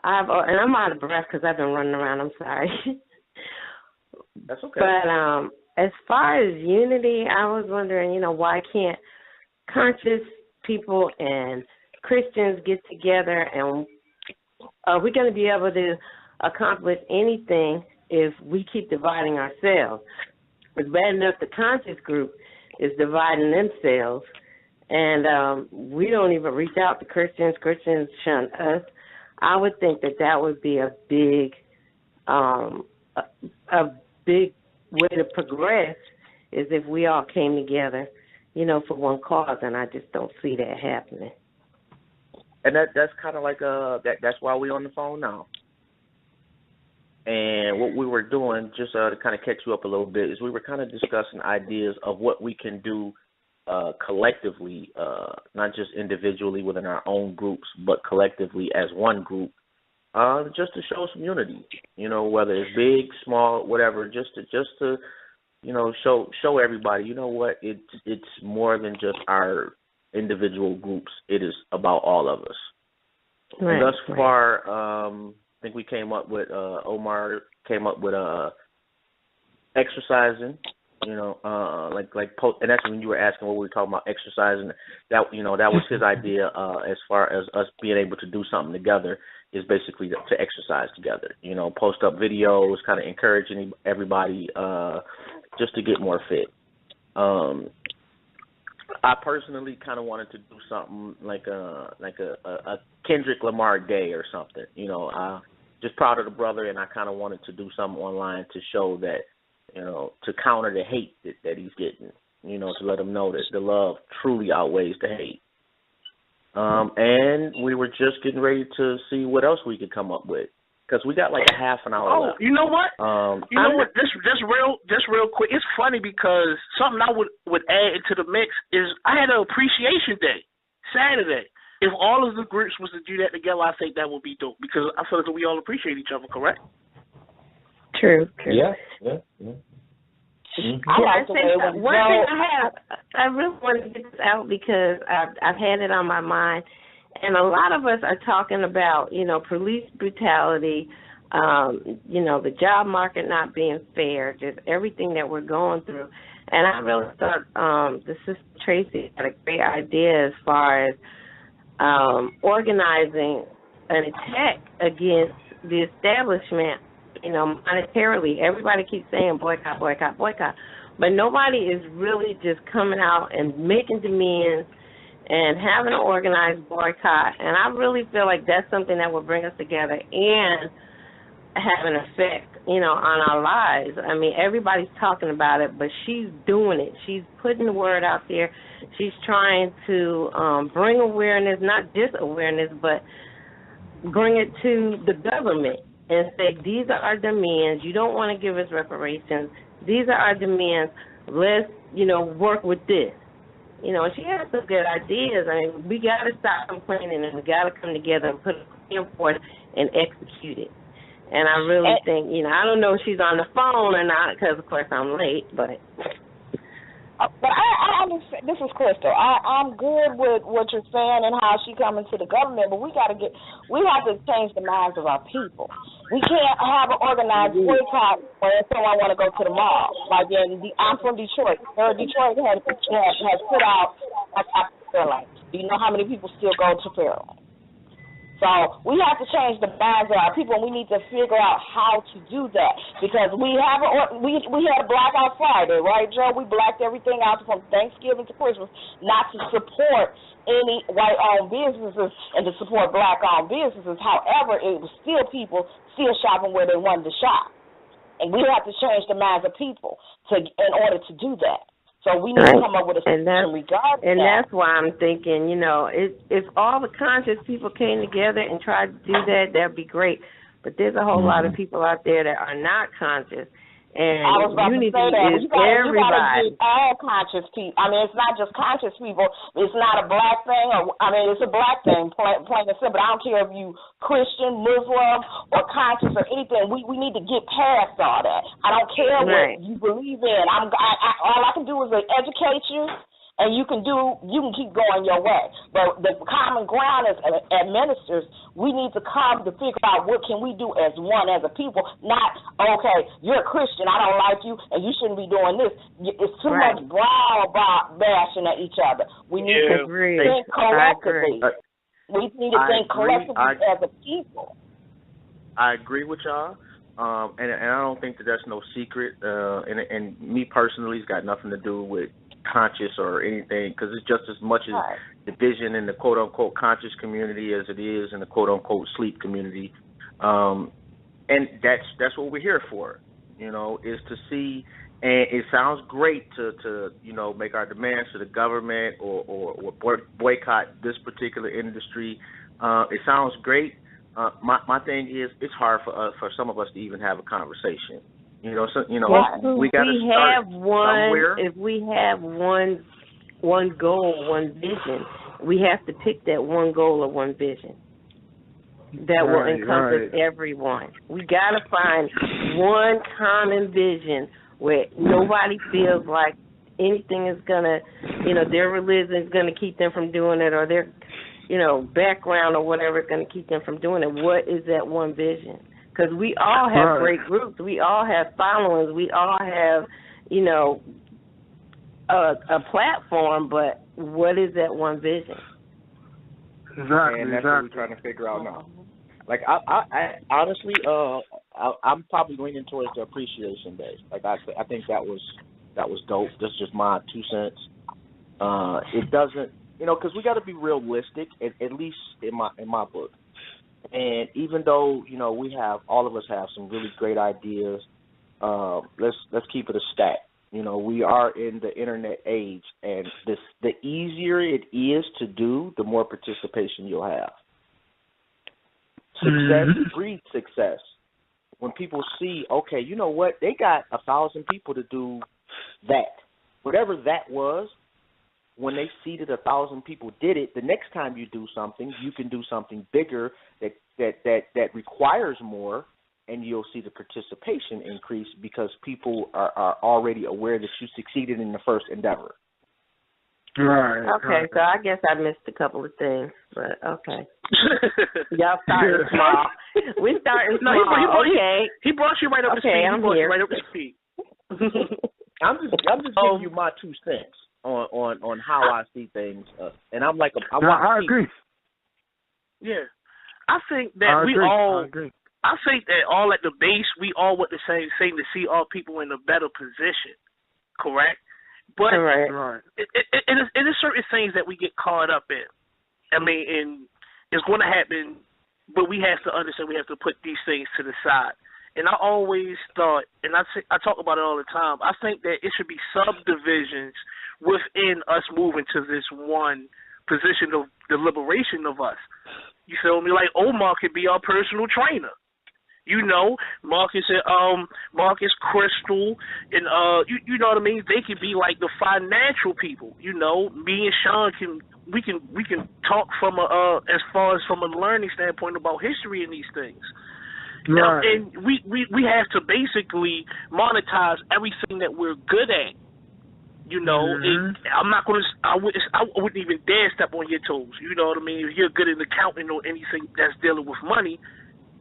and I'm out of breath because I've been running around. I'm sorry.
That's okay.
But as far as unity, I was wondering, why can't conscious people and Christians get together, and are we going to be able to accomplish anything if we keep dividing ourselves? It's bad enough the conscious group is dividing themselves, and we don't even reach out to Christians. Christians shun us. I would think that would be a big way to progress, is if we all came together, for one cause, and I just don't see that happening.
And that's kind of like that's why we're on the phone now. And what we were doing, just to kind of catch you up a little bit, is we were kind of discussing ideas of what we can do collectively, not just individually within our own groups, but collectively as one group, just to show some unity. Whether it's big, small, whatever, just to show everybody. You know what? It's more than just our individual groups. It is about all of us.
Right,
and thus far, I think we came up with Omar came up with exercising, And that's when you were asking what we were talking about exercising. That that was his idea as far as us being able to do something together is basically to exercise together. Post up videos, kind of encouraging everybody just to get more fit. I personally kind of wanted to do something like a Kendrick Lamar Day or something. Just proud of the brother, and I kind of wanted to do something online to show that, to counter the hate that he's getting, to let him know that the love truly outweighs the hate. And we were just getting ready to see what else we could come up with, because we got like a half an hour left.
You know what? Just real quick. It's funny because something I would add into the mix is I had an appreciation day, Saturday. If all of the groups was to do that together, I think that would be dope, because I feel like we all appreciate each other, correct?
True.
Yeah.
Mm-hmm. I think one thing I really want to get this out because I've had it on my mind, and a lot of us are talking about, police brutality, the job market not being fair, just everything that we're going through. And I really thought the Sister Tracy had a great idea as far as organizing an attack against the establishment, monetarily. Everybody keeps saying boycott, boycott, boycott, but nobody is really just coming out and making demands and having an organized boycott. And I really feel like that's something that will bring us together and have an effect, on our lives. I mean, everybody's talking about it, but she's doing it. She's putting the word out there. She's trying to bring awareness, not just awareness, but bring it to the government and say, these are our demands. You don't want to give us reparations. These are our demands. Let's, work with this. And she has some good ideas. I mean, we got to stop complaining, and we got to come together and put a plan forth and execute it. And I really think, I don't know if she's on the phone or not, because, of course, I'm late, but
I understand. This is Crystal. I'm good with what you're saying and how she coming to the government, but we have to change the minds of our people. We can't have an organized boycott where someone want to go to the mall. Like I'm from Detroit. Detroit has put out Fairlane. Do you know how many people still go to Fairlane? So we have to change the minds of our people, and we need to figure out how to do that, because we had a blackout Friday, right, Joe? We blacked everything out from Thanksgiving to Christmas, not to support any white-owned businesses and to support black-owned businesses. However, it was still people still shopping where they wanted to shop, and we have to change the minds of people in order to do that. So we need to come up with a solution regarding that.
And that's why I'm thinking, if all the conscious people came together and tried to do that, that'd be great. But there's a whole lot of people out there that are not conscious. And
I was about
unity
to say that.
is everybody.
You got to get all conscious people. I mean, it's not just conscious people. It's not a black thing. It's a black thing, plain and simple. I don't care if you Christian, Muslim, or conscious or anything. We need to get past all that. I don't care what you believe in. All I can do is educate you, and you can keep going your way. But the common ground as ministers, we need to come to figure out what can we do as one, as a people, not, okay, you're a Christian, I don't like you, and you shouldn't be doing this. It's too much broad bashing at each other. We need to think collectively. We need to think collectively as a people.
I agree with y'all. And I don't think that's no secret. And me personally, it's got nothing to do with conscious or anything, because it's just as much as division in the quote-unquote conscious community as it is in the quote-unquote sleep community. And that's what we're here for, is to see. And it sounds great to make our demands to the government or boycott this particular industry. It sounds great. My thing is, it's hard for some of us to even have a conversation. We got to start somewhere.
If we have one goal, one vision, we have to pick that one goal or one vision that will encompass everyone. We got to find one common vision where nobody feels like anything is gonna, their religion is gonna keep them from doing it, or their, background or whatever is gonna keep them from doing it. What is that one vision? Because we all have great groups. We all have followings. We all have, you know, a platform, but what is that one vision?
Exactly.
And that's what we're trying to figure out now. Like I honestly, I'm probably leaning towards the appreciation day. Like I think that was dope. That's just my 2 cents. It doesn't, because we got to be realistic, at least in my book. And even though all of us have some really great ideas, let's keep it a stat. We are in the internet age, and the easier it is to do, the more participation you'll have. Success breeds success. When people see, okay, you know what, they got 1,000 people to do that, whatever that was. When they see that 1,000 people did it, the next time you do something, you can do something bigger that requires more, and you'll see the participation increase because people are already aware that you succeeded in the first endeavor.
Right.
Okay, so I guess I missed a couple of things, but okay. Y'all starting small. We're starting small.
He brought you right up to speed.
I'm here.
Right up to speed.
I'm just giving you my 2 cents on how I see things, and I'm like
I agree.
Yeah, I think that I think that all at the base, we all want the same thing, to see all people in a better position, correct? But
right.
It is certain things that we get caught up in. I mean, and it's going to happen, but we have to understand we have to put these things to the side. And I always thought, and I talk about it all the time, I think that it should be subdivisions within us moving to this one position of the liberation of us. You feel me? Like OMAR could be our personal trainer. Marcus and Marcus, Crystal, and you know what I mean. They could be like the financial people. Me and Sean we can talk from as far as from a learning standpoint about history and these things.
Right.
Now, and we have to basically monetize everything that we're good at. And I'm not gonna. I wouldn't even dare step on your toes. You know what I mean? If you're good at accounting or anything that's dealing with money.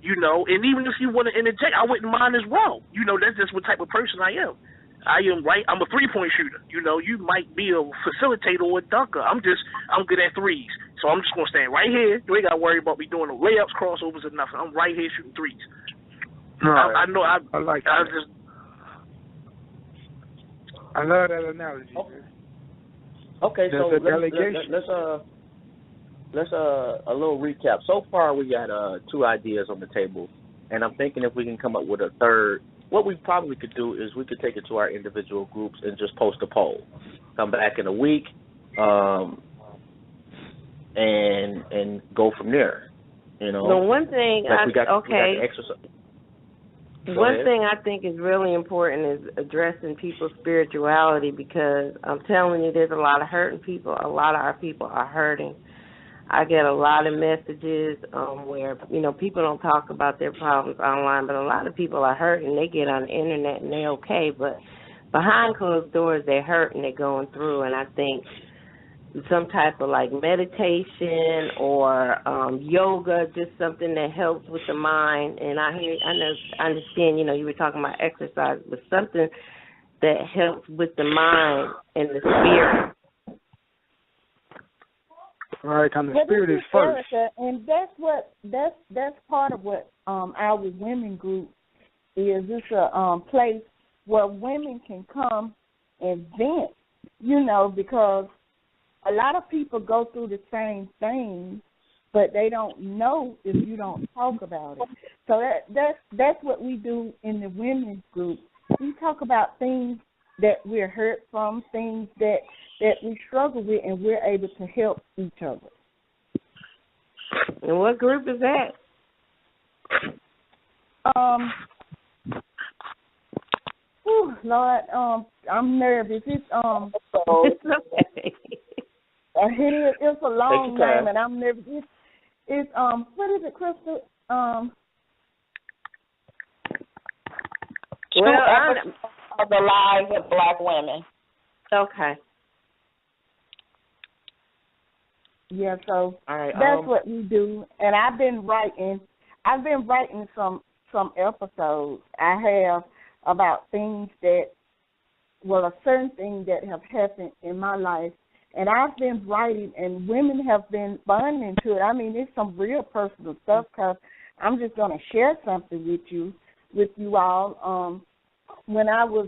And even if you want to interject, I wouldn't mind as well. That's just what type of person I am. I'm a 3-point shooter. You might be a facilitator or a dunker. I'm good at threes. So I'm just going to stand right here. You ain't got to worry about me doing no layups, crossovers, or nothing. I'm right here shooting threes.
Right.
I know.
I like that. I love that analogy.
Okay, so let's a little recap. So far, we got 2 ideas on the table, and I'm thinking if we can come up with a third, what we probably could do is we could take it to our individual groups and just post a poll. Come back in a week, and go from there.
The one thing One thing I think is really important is addressing people's spirituality, because I'm telling you, there's a lot of hurting people. A lot of our people are hurting. I get a lot of messages where, people don't talk about their problems online, but a lot of people are hurting. They get on the internet and they're okay, but behind closed doors, they're hurting, they're going through, and I think some type of like meditation or yoga, just something that helps with the mind. And I understand, you were talking about exercise, but something that helps with the mind and the spirit.
Right, the spirit is first.
And that's part of what our women group is. It's a place where women can come and vent, because a lot of people go through the same thing, but they don't know if you don't talk about it. So that's what we do in the women's group. We talk about things that we're hurt from, things that we struggle with, and we're able to help each other.
And what group is that?
Lord, I'm nervous. It's
it's okay.
It's a long name, and I'm nervous. It's what is it, Crystal?
Of the lives of Black women.
Okay.
Yeah, so
right,
that's what we do. And I've been writing some episodes. I have about things that a certain thing that have happened in my life, and I've been writing, and women have been responding to it. I mean, it's some real personal stuff, because I'm just going to share something with you all. When I was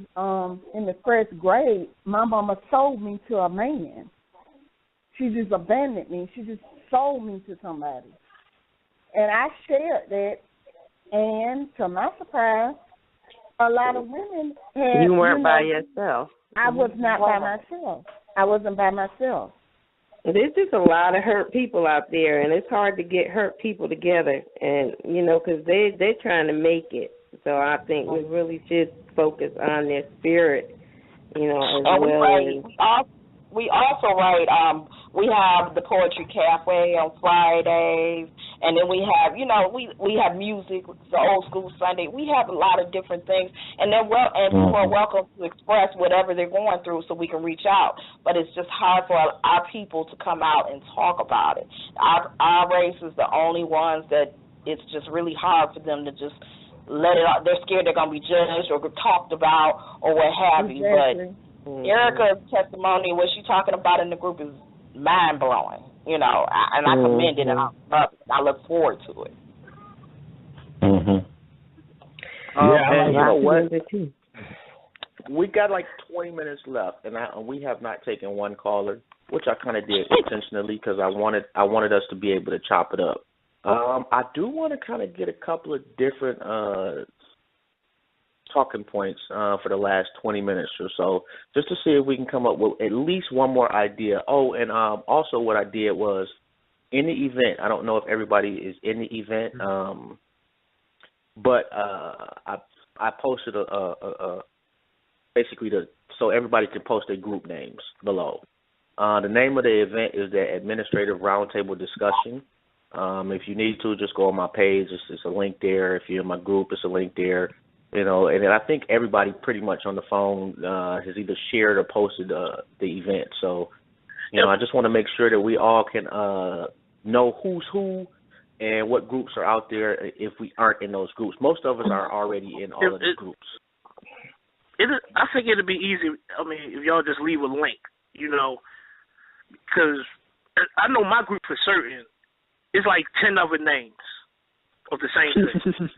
in the first grade, my mama sold me to a man. She just abandoned me. She just sold me to somebody. And I shared that, and to my surprise, a lot of women had...
You weren't by yourself.
I was not by myself. I wasn't by myself.
There's just a lot of hurt people out there, and it's hard to get hurt people together, and, you know, because they're trying to make it. So I think we really should focus on their spirit, you know, as well.
We also write, we have the Poetry Cafe on Fridays, and then we have, you know, we have music, the Old School Sunday. We have a lot of different things, and people are welcome to express whatever they're going through so we can reach out. But it's just hard for our people to come out and talk about it. Our race is the only ones that it's just really hard for them to just let it out. They're scared they're going to be judged or talked about or what have you. But Erica's testimony, what she's talking about in the group, is mind-blowing, you know, and I commend it, and I look forward to it.
And you know what? We got like 20 minutes left, and we have not taken one caller, which I kind of did intentionally because I wanted us to be able to chop it up. I do want to kind of get a couple of different talking points for the last 20 minutes or so, just to see if we can come up with at least one more idea. Oh, and also what I did was, in the event, I don't know if everybody is in the event, but I posted basically so everybody can post their group names below. The name of the event is the Administrative Roundtable Discussion. If you need to, just go on my page. It's a link there. If you're in my group, it's a link there. You know, and I think everybody pretty much on the phone has either shared or posted the event. So, you know, I just want to make sure that we all can know who's who and what groups are out there if we aren't in those groups. Most of us are already in all of the groups.
I think it'd be easy, I mean, if y'all just leave a link, you know, because I know my group for certain, it's like 10 other names of the same thing.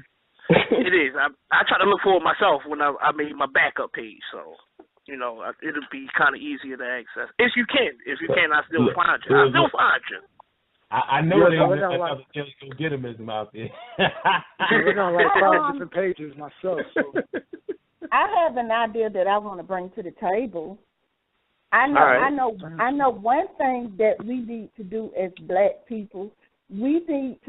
It is. I try to look for it myself when I made my backup page, so, you know, it'll be kind of easier to access. If you can. If you can, I still find you. I still find you.
I know there's another legitimism out there.
We're going to like 5 different pages myself, so.
I have an idea that I want to bring to the table. I know one thing that we need to do as Black people. We need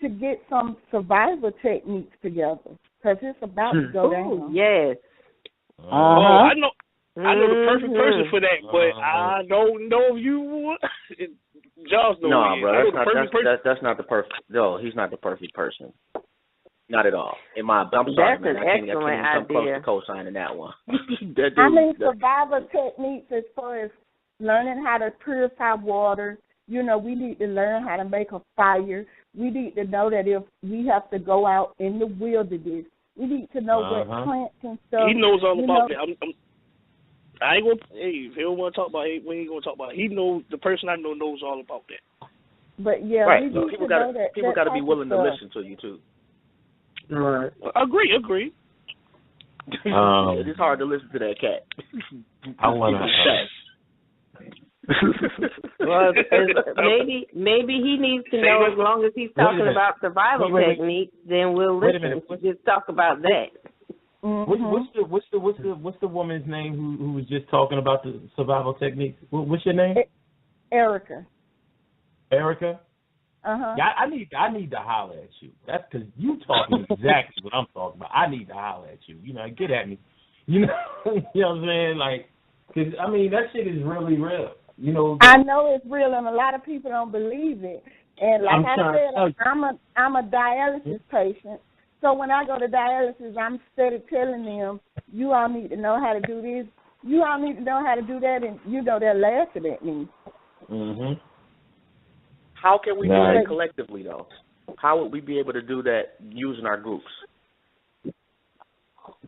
to get some survival techniques together because it's about to go down.
Yes.
I know the perfect person for that, but I don't know if you. Josh knows.
No, bro, that's not the perfect. No, he's not the perfect person. Not at all. I'm sorry, man. I can't even come close to co-signing that one.
Survival techniques as far as learning how to purify water. You know, we need to learn how to make a fire. We need to know that if we have to go out in the wilderness, we need to know what plants and stuff.
He knows all about that. I ain't gonna. Hey, if he don't want to talk about it, we ain't gonna talk about it. He knows, the person I know knows all about that.
But yeah,
right.
We need
people
got
to be willing to listen to you too.
Right.
Agree.
It's hard to listen to that cat.
I want to.
Well, maybe he needs to know. As long as he's talking about survival techniques, then we'll listen. Just talk about that.
What's the woman's name who was just talking about the survival techniques? What's your name?
Erica.
Erica?
Uh-huh.
Yeah, I need to holler at you. That's because you talking exactly what I'm talking about. I need to holler at you. You know, get at me. You know, you know what I'm saying? Like, because I mean that shit is really real. You know.
I know it's real, and a lot of people don't believe it. And like I said, I'm a dialysis patient. So when I go to dialysis, I'm steady telling them, you all need to know how to do this. You all need to know how to do that, and you know they're laughing at me.
Mhm.
How can we do that collectively, though? How would we be able to do that using our groups?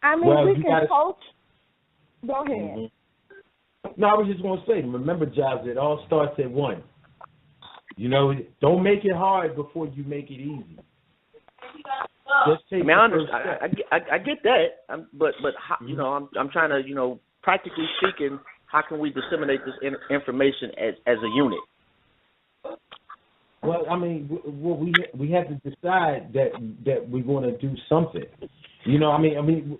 I mean,
well,
we can coach. Go ahead.
Mm-hmm. No, I was just going to say, remember, Jobs, it all starts at one. You know, don't make it hard before you make it easy. Just take the first step.
I get that, but how, you know, I'm trying to, you know, practically speaking, how can we disseminate this information as a unit?
Well, I mean, we have to decide that we're going to do something. You know, I mean,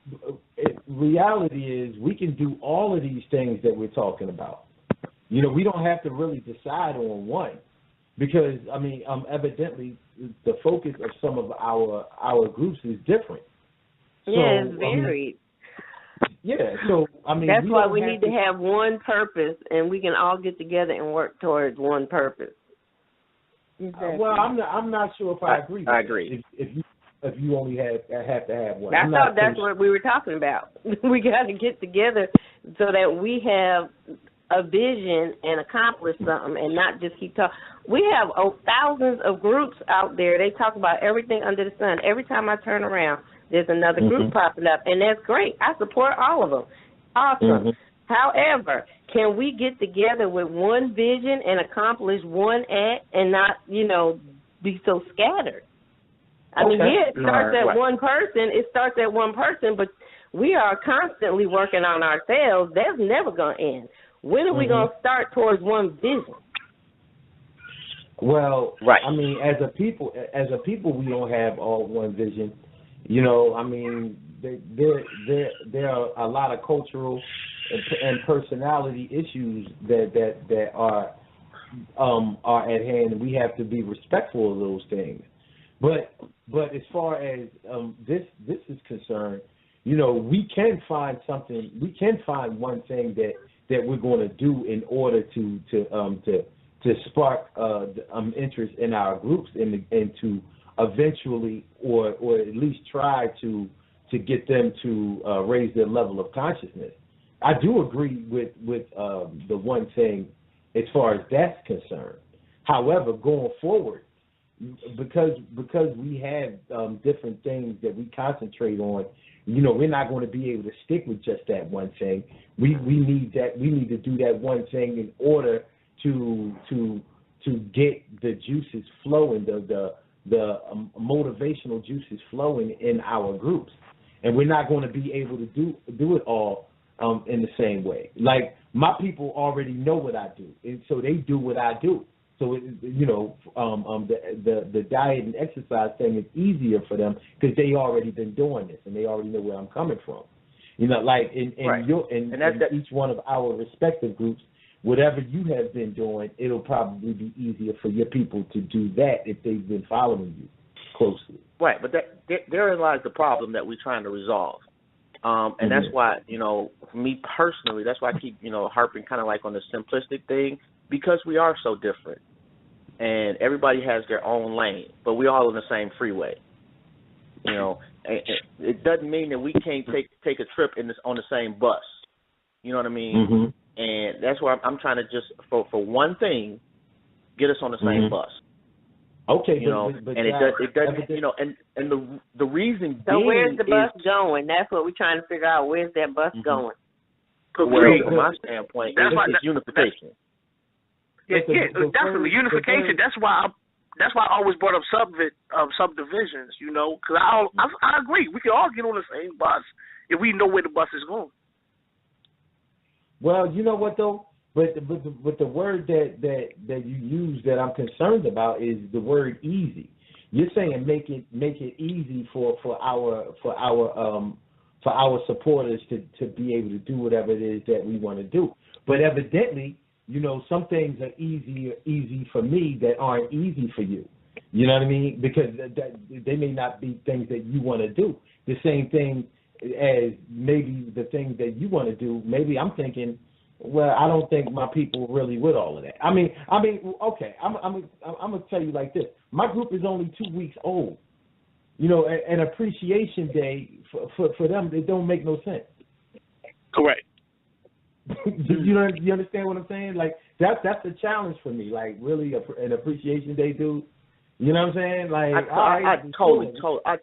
reality is we can do all of these things that we're talking about. You know, we don't have to really decide on one, because I mean, evidently the focus of some of our groups is different.
Yeah, it's varied.
So I mean,
that's why we need to have one purpose, and we can all get together and work towards one purpose.
Exactly.
Well, I'm not sure if I agree.
I agree.
If you only have to have one.
I thought that's what we were talking about. We got to get together so that we have a vision and accomplish something, and not just keep talking. We have thousands of groups out there. They talk about everything under the sun. Every time I turn around, there's another group popping up, and that's great. I support all of them. Awesome. However, can we get together with one vision and accomplish one act and not, you know, be so scattered? I mean, yeah, it starts at one person. It starts at one person, but we are constantly working on ourselves. That's never going to end. When are we going to start towards one vision?
Well, I mean, as a people, we don't have all one vision. You know, I mean, there are a lot of cultural and personality issues that are at hand, and we have to be respectful of those things. But as far as this is concerned, you know, we can find something. We can find one thing that we're going to do in order to spark interest in our groups and to eventually, or at least try to get them to raise their level of consciousness. I do agree with the one thing as far as that's concerned. However, going forward, because we have different things that we concentrate on, you know, we're not going to be able to stick with just that one thing. We need to do that one thing in order to get the juices flowing, the motivational juices flowing in our groups, and we're not going to be able to do it all in the same way. Like, my people already know what I do, and so they do what I do. So you know, the diet and exercise thing is easier for them because they already been doing this and they already know where I'm coming from. You know, like in each one of our respective groups, whatever you have been doing, it'll probably be easier for your people to do that if they've been following you closely.
Right, but therein lies the problem that we're trying to resolve. And that's why, you know, for me personally, that's why I keep, you know, harping kind of like on the simplistic thing, because we are so different. And everybody has their own lane, but we're all in the same freeway. You know, it doesn't mean that we can't take a trip on the same bus. You know what I mean? And that's why I'm trying to just, for one thing, get us on the same bus.
Okay,
you know,
but
and it doesn't, you know, and the reason
so
being
where's the bus going? That's what we're trying to figure out. Where's that bus going?
Well, from my standpoint, it's unification.
Yeah, definitely unification. That's why I always brought up subdivisions. You know, because I agree. We can all get on the same bus if we know where the bus is going.
Well, you know what though. But the word that you use that I'm concerned about is the word easy. You're saying make it easy for our supporters to be able to do whatever it is that we want to do. But evidently, you know, some things are easy for me that aren't easy for you. You know what I mean? Because they may not be things that you want to do. The same thing as maybe the things that you want to do. Maybe I'm thinking, well, I don't think my people really with all of that. I mean, okay. I'm gonna tell you like this. My group is only 2 weeks old. You know, an appreciation day for them, it don't make no sense.
Correct.
You understand what I'm saying? Like that's a challenge for me. Like really, an appreciation day, dude. You know what I'm saying? Like,
I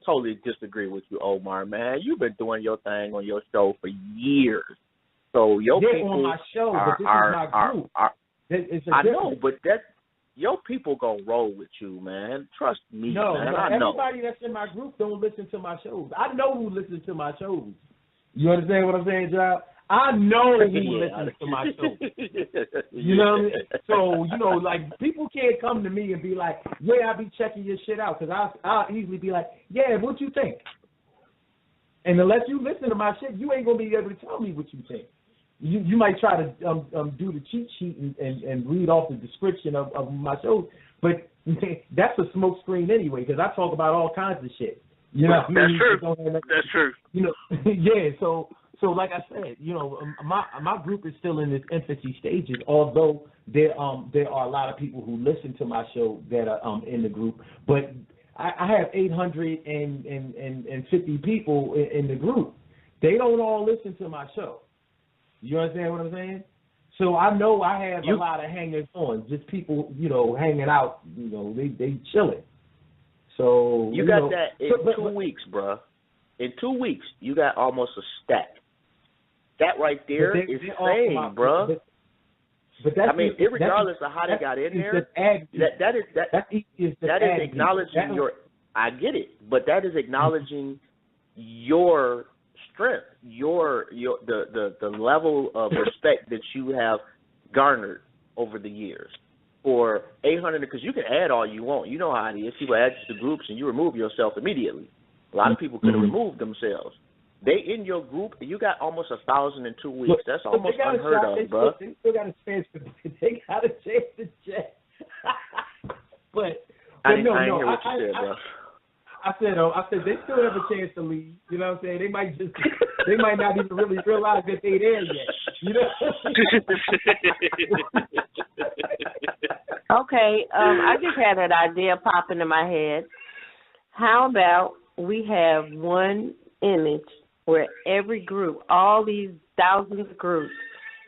totally disagree with you, Omar, man. You've been doing your thing on your show for years. So your people
on my show, but this is my group.
I know, but your people gonna roll with you, man. Trust me, man. I know.
Everybody that's in my group don't listen to my shows. I know who listens to my shows. You understand what I'm saying, Job? I know who listens to my show. You know what I mean? So, you know, like, people can't come to me and be like, yeah, I be checking your shit out, because I'll easily be like, yeah, what you think? And unless you listen to my shit, you ain't going to be able to tell me what you think. You might try to do the cheat sheet and read off the description of my shows, but that's a smoke screen anyway, because I talk about all kinds of shit. You know what I mean?
That's true.
You know, yeah, so like I said, you know, my group is still in its infancy stages, although there are a lot of people who listen to my show that are in the group, but I have 850 people in the group. They don't all listen to my show. You understand what I'm saying? So I know I have a lot of hangers on, just people, you know, hanging out, you know, they chilling. So
you got that in 2 weeks, bruh. In 2 weeks, you got almost a stack. That right there is insane, bruh.
But that's,
I mean, regardless of how they got in there, that is acknowledging your. I get it, but that is acknowledging your strength, the level of respect that you have garnered over the years. For 800, because you can add all you want. You know how it is. People add you to groups and you remove yourself immediately. A lot of people could have removed themselves. They in your group, you got almost 1,000 in 2 weeks. That's almost unheard of, bro.
They still got a chance to. They got a chance to check. But
I didn't hear what you said, bro.
I said they still have a chance to leave. You know what I'm saying? They might not even really realize that they there yet. You know?
Okay, I just had an idea pop into my head. How about we have one image where every group, all these thousands of groups,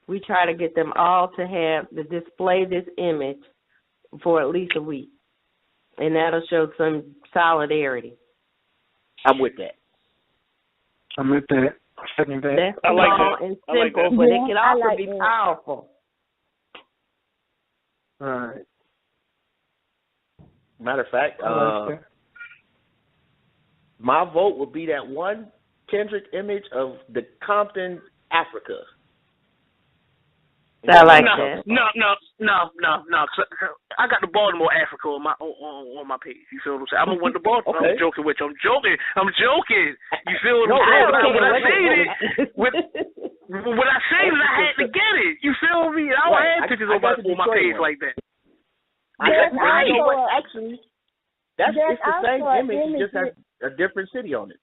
we try to get them all to display this image for at least a week. And that'll show some solidarity.
I'm with that.
Second that.
That's small and simple, but it can also be powerful.
All right.
Matter of fact, my vote would be that one Kendrick image of the Compton, Africa.
I like that.
No. I got the Baltimore Africa on my page. You feel what I'm saying? I'm one to Baltimore. Okay. I'm joking with you. I'm joking. You feel what I'm saying? When I say it, when I say it, I had to get it. You feel me? I don't have pictures on my page like that.
Actually, it's the same image. It just has a different city on it.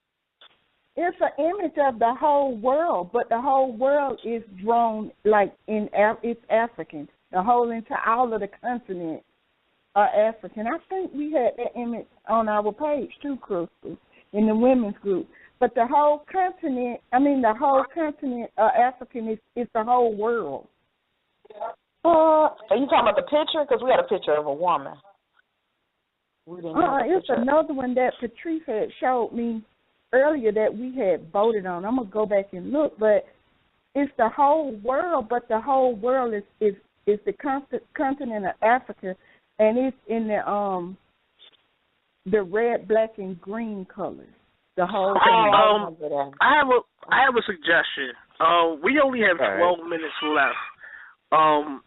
It's an image of the whole world, but the whole world is drawn like it's African. All of the continents are African. I think we had that image on our page too, Crystal, in the women's group. But the whole continent of African is the whole world.
Are you talking about the picture? Because we had a picture of a woman.
It's another one that Patrice had showed me earlier that we had voted on. I'm gonna go back and look, but it's the whole world. But the whole world is the continent of Africa, and it's in the red, black, and green colors. The whole thing.
I have a suggestion. We only have 12 minutes left on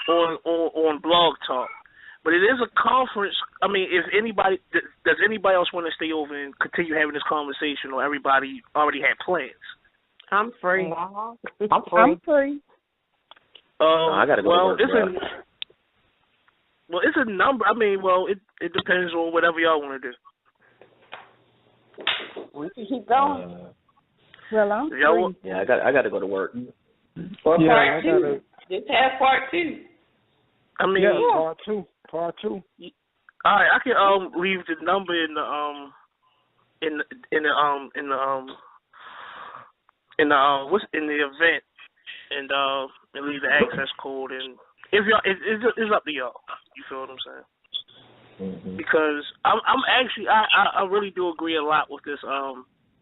Blog Talk. But it is a conference. I mean, if anybody does anybody else want to stay over and continue having this conversation, or everybody already had plans?
I'm free.
I'm free.
I gotta go to work,
it's a number. I mean, it depends on whatever y'all want to do.
We can keep going.
I'm free.
Yeah, I got to go to work.
Part two. Just have part two.
I mean,
part two. Part two.
All right, I can leave the number in the event and leave the access code, and if y'all it's up to y'all. You feel what I'm saying? because I'm actually I really do agree a lot with this.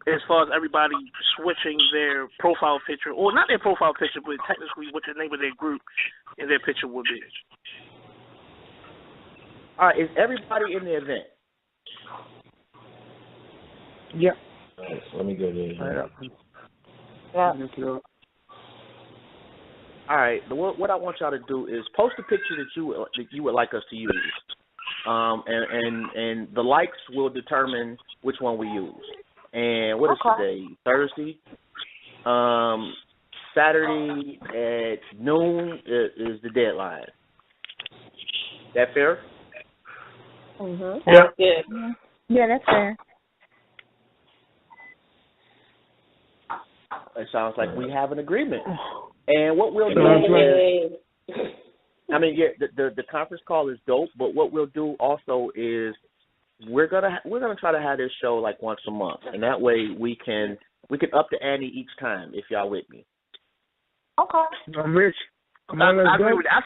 As far as everybody switching their profile picture, or not their profile picture, but technically what the name of their group and their picture would be.
All right, is everybody in the event?
Yeah.
All right, so let me go there.
Yeah.
All right, what I want y'all to do is post a picture that you would like us to use, and the likes will determine which one we use. And what is today? Thursday. Saturday at noon is the deadline. That fair?
Mhm.
Yeah.
Good.
Yeah, that's fair.
It sounds like we have an agreement. And what we'll do is, I mean, yeah, the conference call is dope, but what we'll do also is we're gonna try to have this show like once a month, and that way we can up the ante each time if y'all with me.
Okay.
I'm rich.
I agree with that.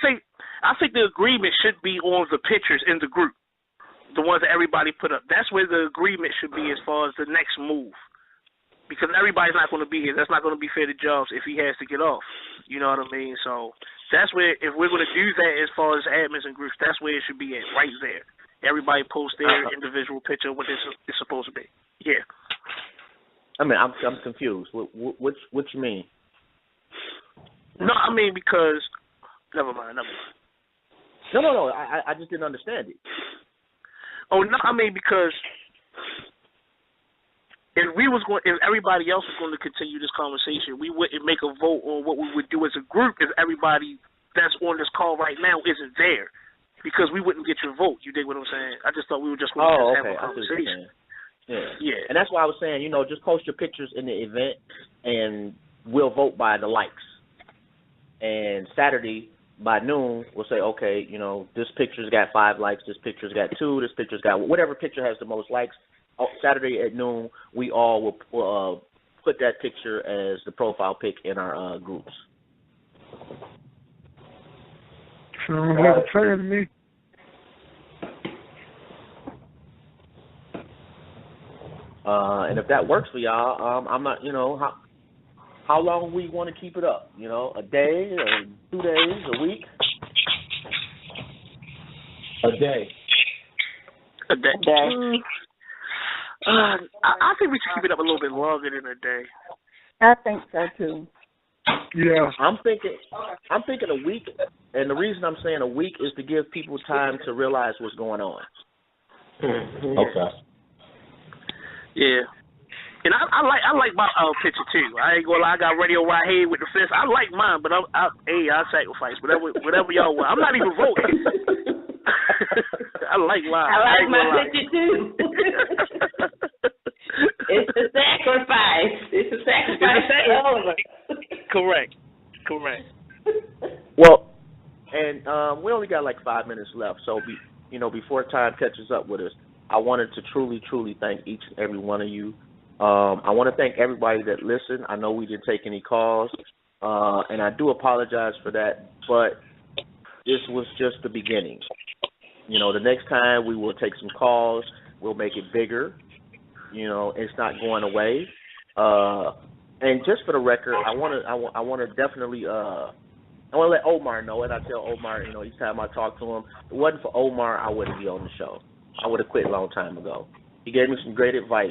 I think the agreement should be on the pictures in the group, the ones that everybody put up. That's where the agreement should be as far as the next move. Because everybody's not going to be here. That's not going to be fair to Jobs if he has to get off. You know what I mean? So that's where, if we're going to do that as far as admins and groups, that's where it should be at, right there. Everybody post their individual picture of what it's supposed to be. Yeah.
I mean, I'm confused. What you mean?
No, I mean because. Never mind.
No. I just didn't understand it.
Oh no, I mean because. If everybody else was going to continue this conversation, we wouldn't make a vote on what we would do as a group if everybody that's on this call right now isn't there, because we wouldn't get your vote. You dig what I'm saying? I just thought we were just going to have a conversation.
Yeah. And that's why I was saying, just post your pictures in the event, and we'll vote by the likes. And Saturday by noon, we'll say, okay, this picture's got 5 likes, this picture's got 2, this picture's got whatever picture has the most likes. Saturday at noon, we all will put that picture as the profile pic in our groups.
Sounds like a plan to me.
And if that works for y'all, I'm not, how long we want to keep it up? A day, or 2 days, a week?
A day.
A day. I think we should keep it up a little bit longer than a day.
I think so too.
Yeah.
I'm thinking a week, and the reason I'm saying a week is to give people time to realize what's going on.
Okay.
Yeah. And I like my picture too. I ain't gonna lie, I got Radio Right Here with the fist. I like mine, but I'll sacrifice whatever y'all want. I'm not even voting. I like mine.
I like my picture too. It's a sacrifice. It's a sacrifice for all of us.
Correct.
Well, and we only got like 5 minutes left, so before time catches up with us, I wanted to truly, truly thank each and every one of you. I want to thank everybody that listened. I know we didn't take any calls, and I do apologize for that, but this was just the beginning. The next time we will take some calls. We'll make it bigger. It's not going away. And just for the record, I want to definitely I want to let OMAR know, and I tell OMAR, each time I talk to him, if it wasn't for OMAR, I wouldn't be on the show. I would have quit a long time ago. He gave me some great advice,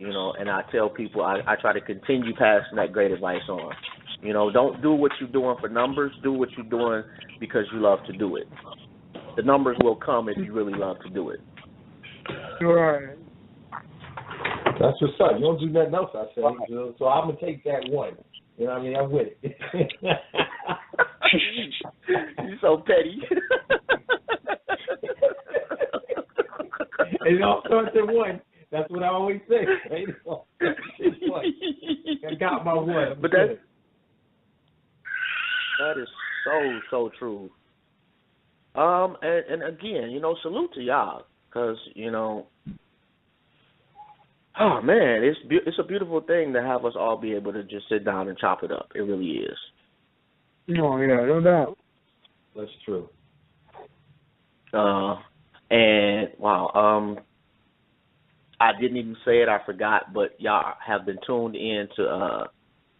and I tell people I try to continue passing that great advice on. Don't do what you're doing for numbers. Do what you're doing because you love to do it. The numbers will come if you really love to do it.
Right.
That's what's up. You don't do nothing else, I say. So I'm going to take that one. You know what I mean? I'm with it.
You're so petty.
It all starts at one. That's what I always say. I got my one.
But that is so true. And again, salute to y'all, because oh man, it's a beautiful thing to have us all be able to just sit down and chop it up. It really is.
No, yeah, no doubt.
That's true.
And wow, I didn't even say it, I forgot, but y'all have been tuned in to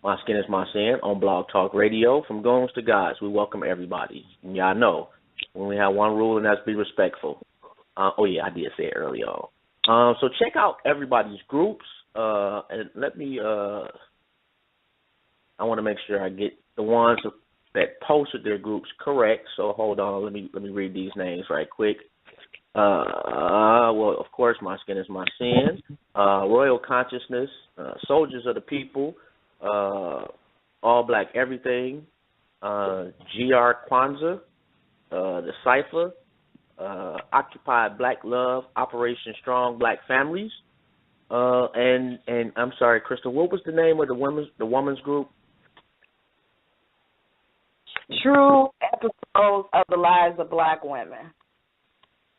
My Skin is My Sin on Blog Talk Radio. From Goons to Gods, we welcome everybody. And y'all know, when we have one rule, and that's be respectful. Oh, yeah, I did say it earlier on. So check out everybody's groups, and let me, I want to make sure I get the ones that posted their groups correct. So hold on, let me read these names right quick. Well, of course, My Skin is My Sin, Royal Consciousness, Soldiers of the People, All Black Everything, GR Kwanzaa, The Cypher, Occupied Black Love, Operation Strong Black Families, and I'm sorry, Crystal, what was the name of the women's group?
True Episodes of the Lives of Black Women.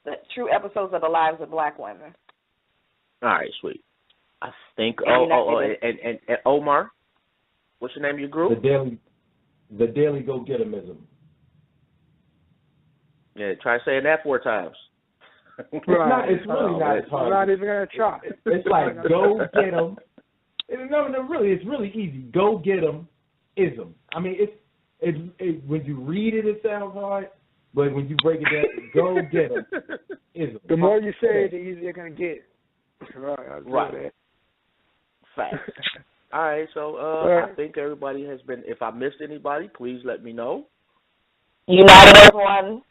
The True Episodes of the Lives of Black Women.
All right, sweet. I think. And OMAR, what's the name of your group?
The Daily Go Get'emism.
Yeah, try saying that 4 times.
It's really not hard.
I'm not even gonna try.
It's like go get 'em. No, really, it's really easy. Go get 'em, ism. I mean, it's when you read it, it sounds hard. But when you break it down, go get them.
The more you say it, the easier you're going to get.
Right. Fact. All right, so I think everybody has been, if I missed anybody, please let me know.
United as one.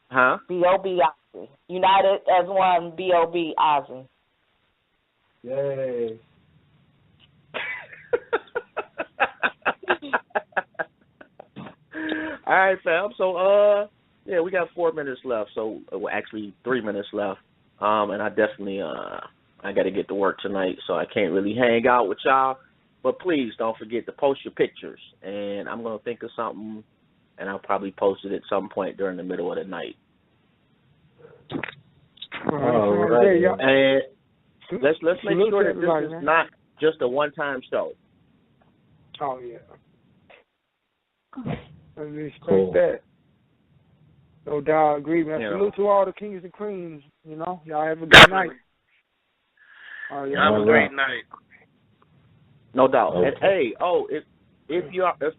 Huh?
B.O.B. Ozzy. United as one, B.O.B. Ozzy.
Yay.
All right, fam. So, yeah, we got 4 minutes left. So, actually 3 minutes left. And I definitely, I got to get to work tonight, so I can't really hang out with y'all. But please don't forget to post your pictures. And I'm going to think of something, and I'll probably post it at some point during the middle of the night.
All right.
And let's make sure that this is not just a one-time show.
Oh, yeah. I respect that. No doubt, agree, man. Salute to all the kings and queens. You know, y'all have a good night.
Have a great night.
No doubt. Okay. And hey, if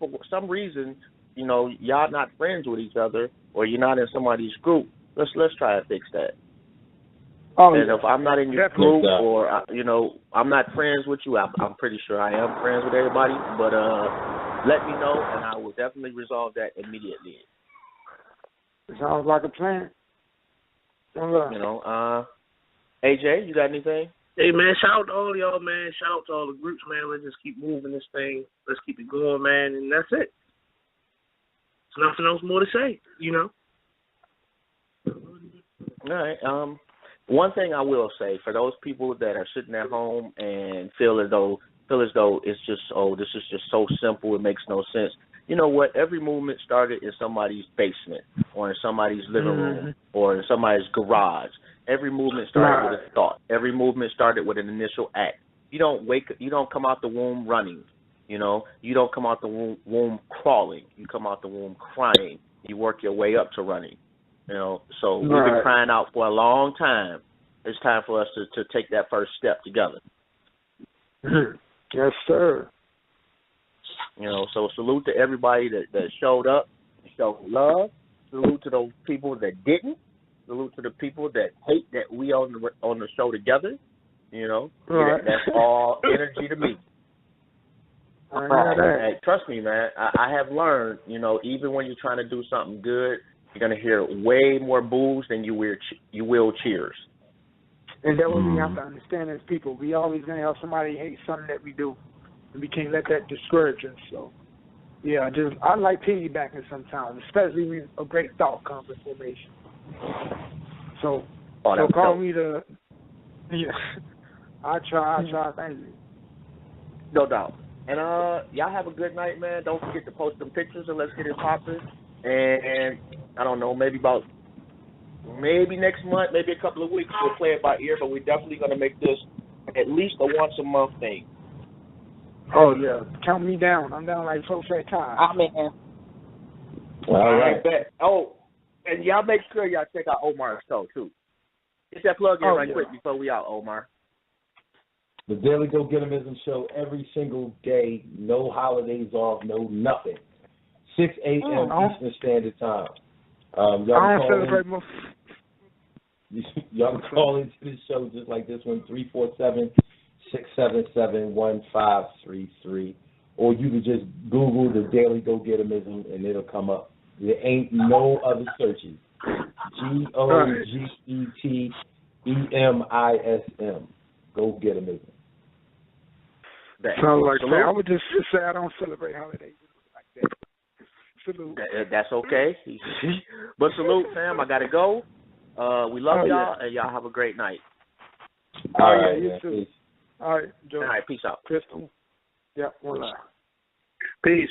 for some reason, you know, y'all not friends with each other, or you're not in somebody's group, let's try to fix that.
Oh,
and if I'm not in your group, or you know, I'm not friends with you, I'm pretty sure I am friends with everybody. But let me know, and I will definitely resolve that immediately.
Sounds like a plan.
You know, AJ, you got anything?
Hey, man, shout out to all y'all, man. Shout out to all the groups, man. Let's just keep moving this thing. Let's keep it going, man, and that's it. There's nothing else more to say, you know.
All right. One thing I will say, for those people that are sitting at home and feel as though it's just, this is just so simple, it makes no sense. You know what? Every movement started in somebody's basement, or in somebody's living room, or in somebody's garage. Every movement started with a thought. Every movement started with an initial act. You don't come out the womb running. You know, you don't come out the womb crawling. You come out the womb crying. You work your way up to running. You know, so we've been crying out for a long time. It's time for us to take that first step together.
Yes, sir.
You know, so salute to everybody that showed up, showed love. Salute to those people that didn't. Salute to the people that hate that we on the show together. You know, that's all energy to me. Hey, trust me, man. I have learned. You know, even when you're trying to do something good, you're gonna hear way more boos than you will cheers.
And that's what we have to understand as people. We always gonna have somebody hate something that we do, and we can't let that discourage us. So, yeah, I like piggybacking sometimes, especially when a great thought comes in formation. So call me the. Yeah, I try. Thank you.
No doubt. And y'all have a good night, man. Don't forget to post some pictures and let's get it popping. And I don't know, maybe next month, maybe a couple of weeks, we'll play it by ear, but we're definitely going to make this at least a once a month thing.
Oh, yeah. Count me down. I'm down like so fat time.
I'm in.
All right. Bet. Oh, And y'all make sure y'all check out Omar's show, too. Get that plug in quick before we out, Omar.
The Daily Go-Getimism show every single day, no holidays off, no nothing. 6 a.m. Eastern Standard Time. Y'all can call into this show just like this one, 347-677-1533. Or you can just Google the Daily Go-Getimism and it'll come up. There ain't no other searches. Go-Getimism. Go-Getimism.
Sounds like I would just say I don't celebrate holidays like that. Salute.
That's okay. But salute, fam. I got to go. We love y'all, and y'all have a great night.
All right, you too. All right, Joe.
All right, peace out.
Crystal. Yeah, one love.
Peace.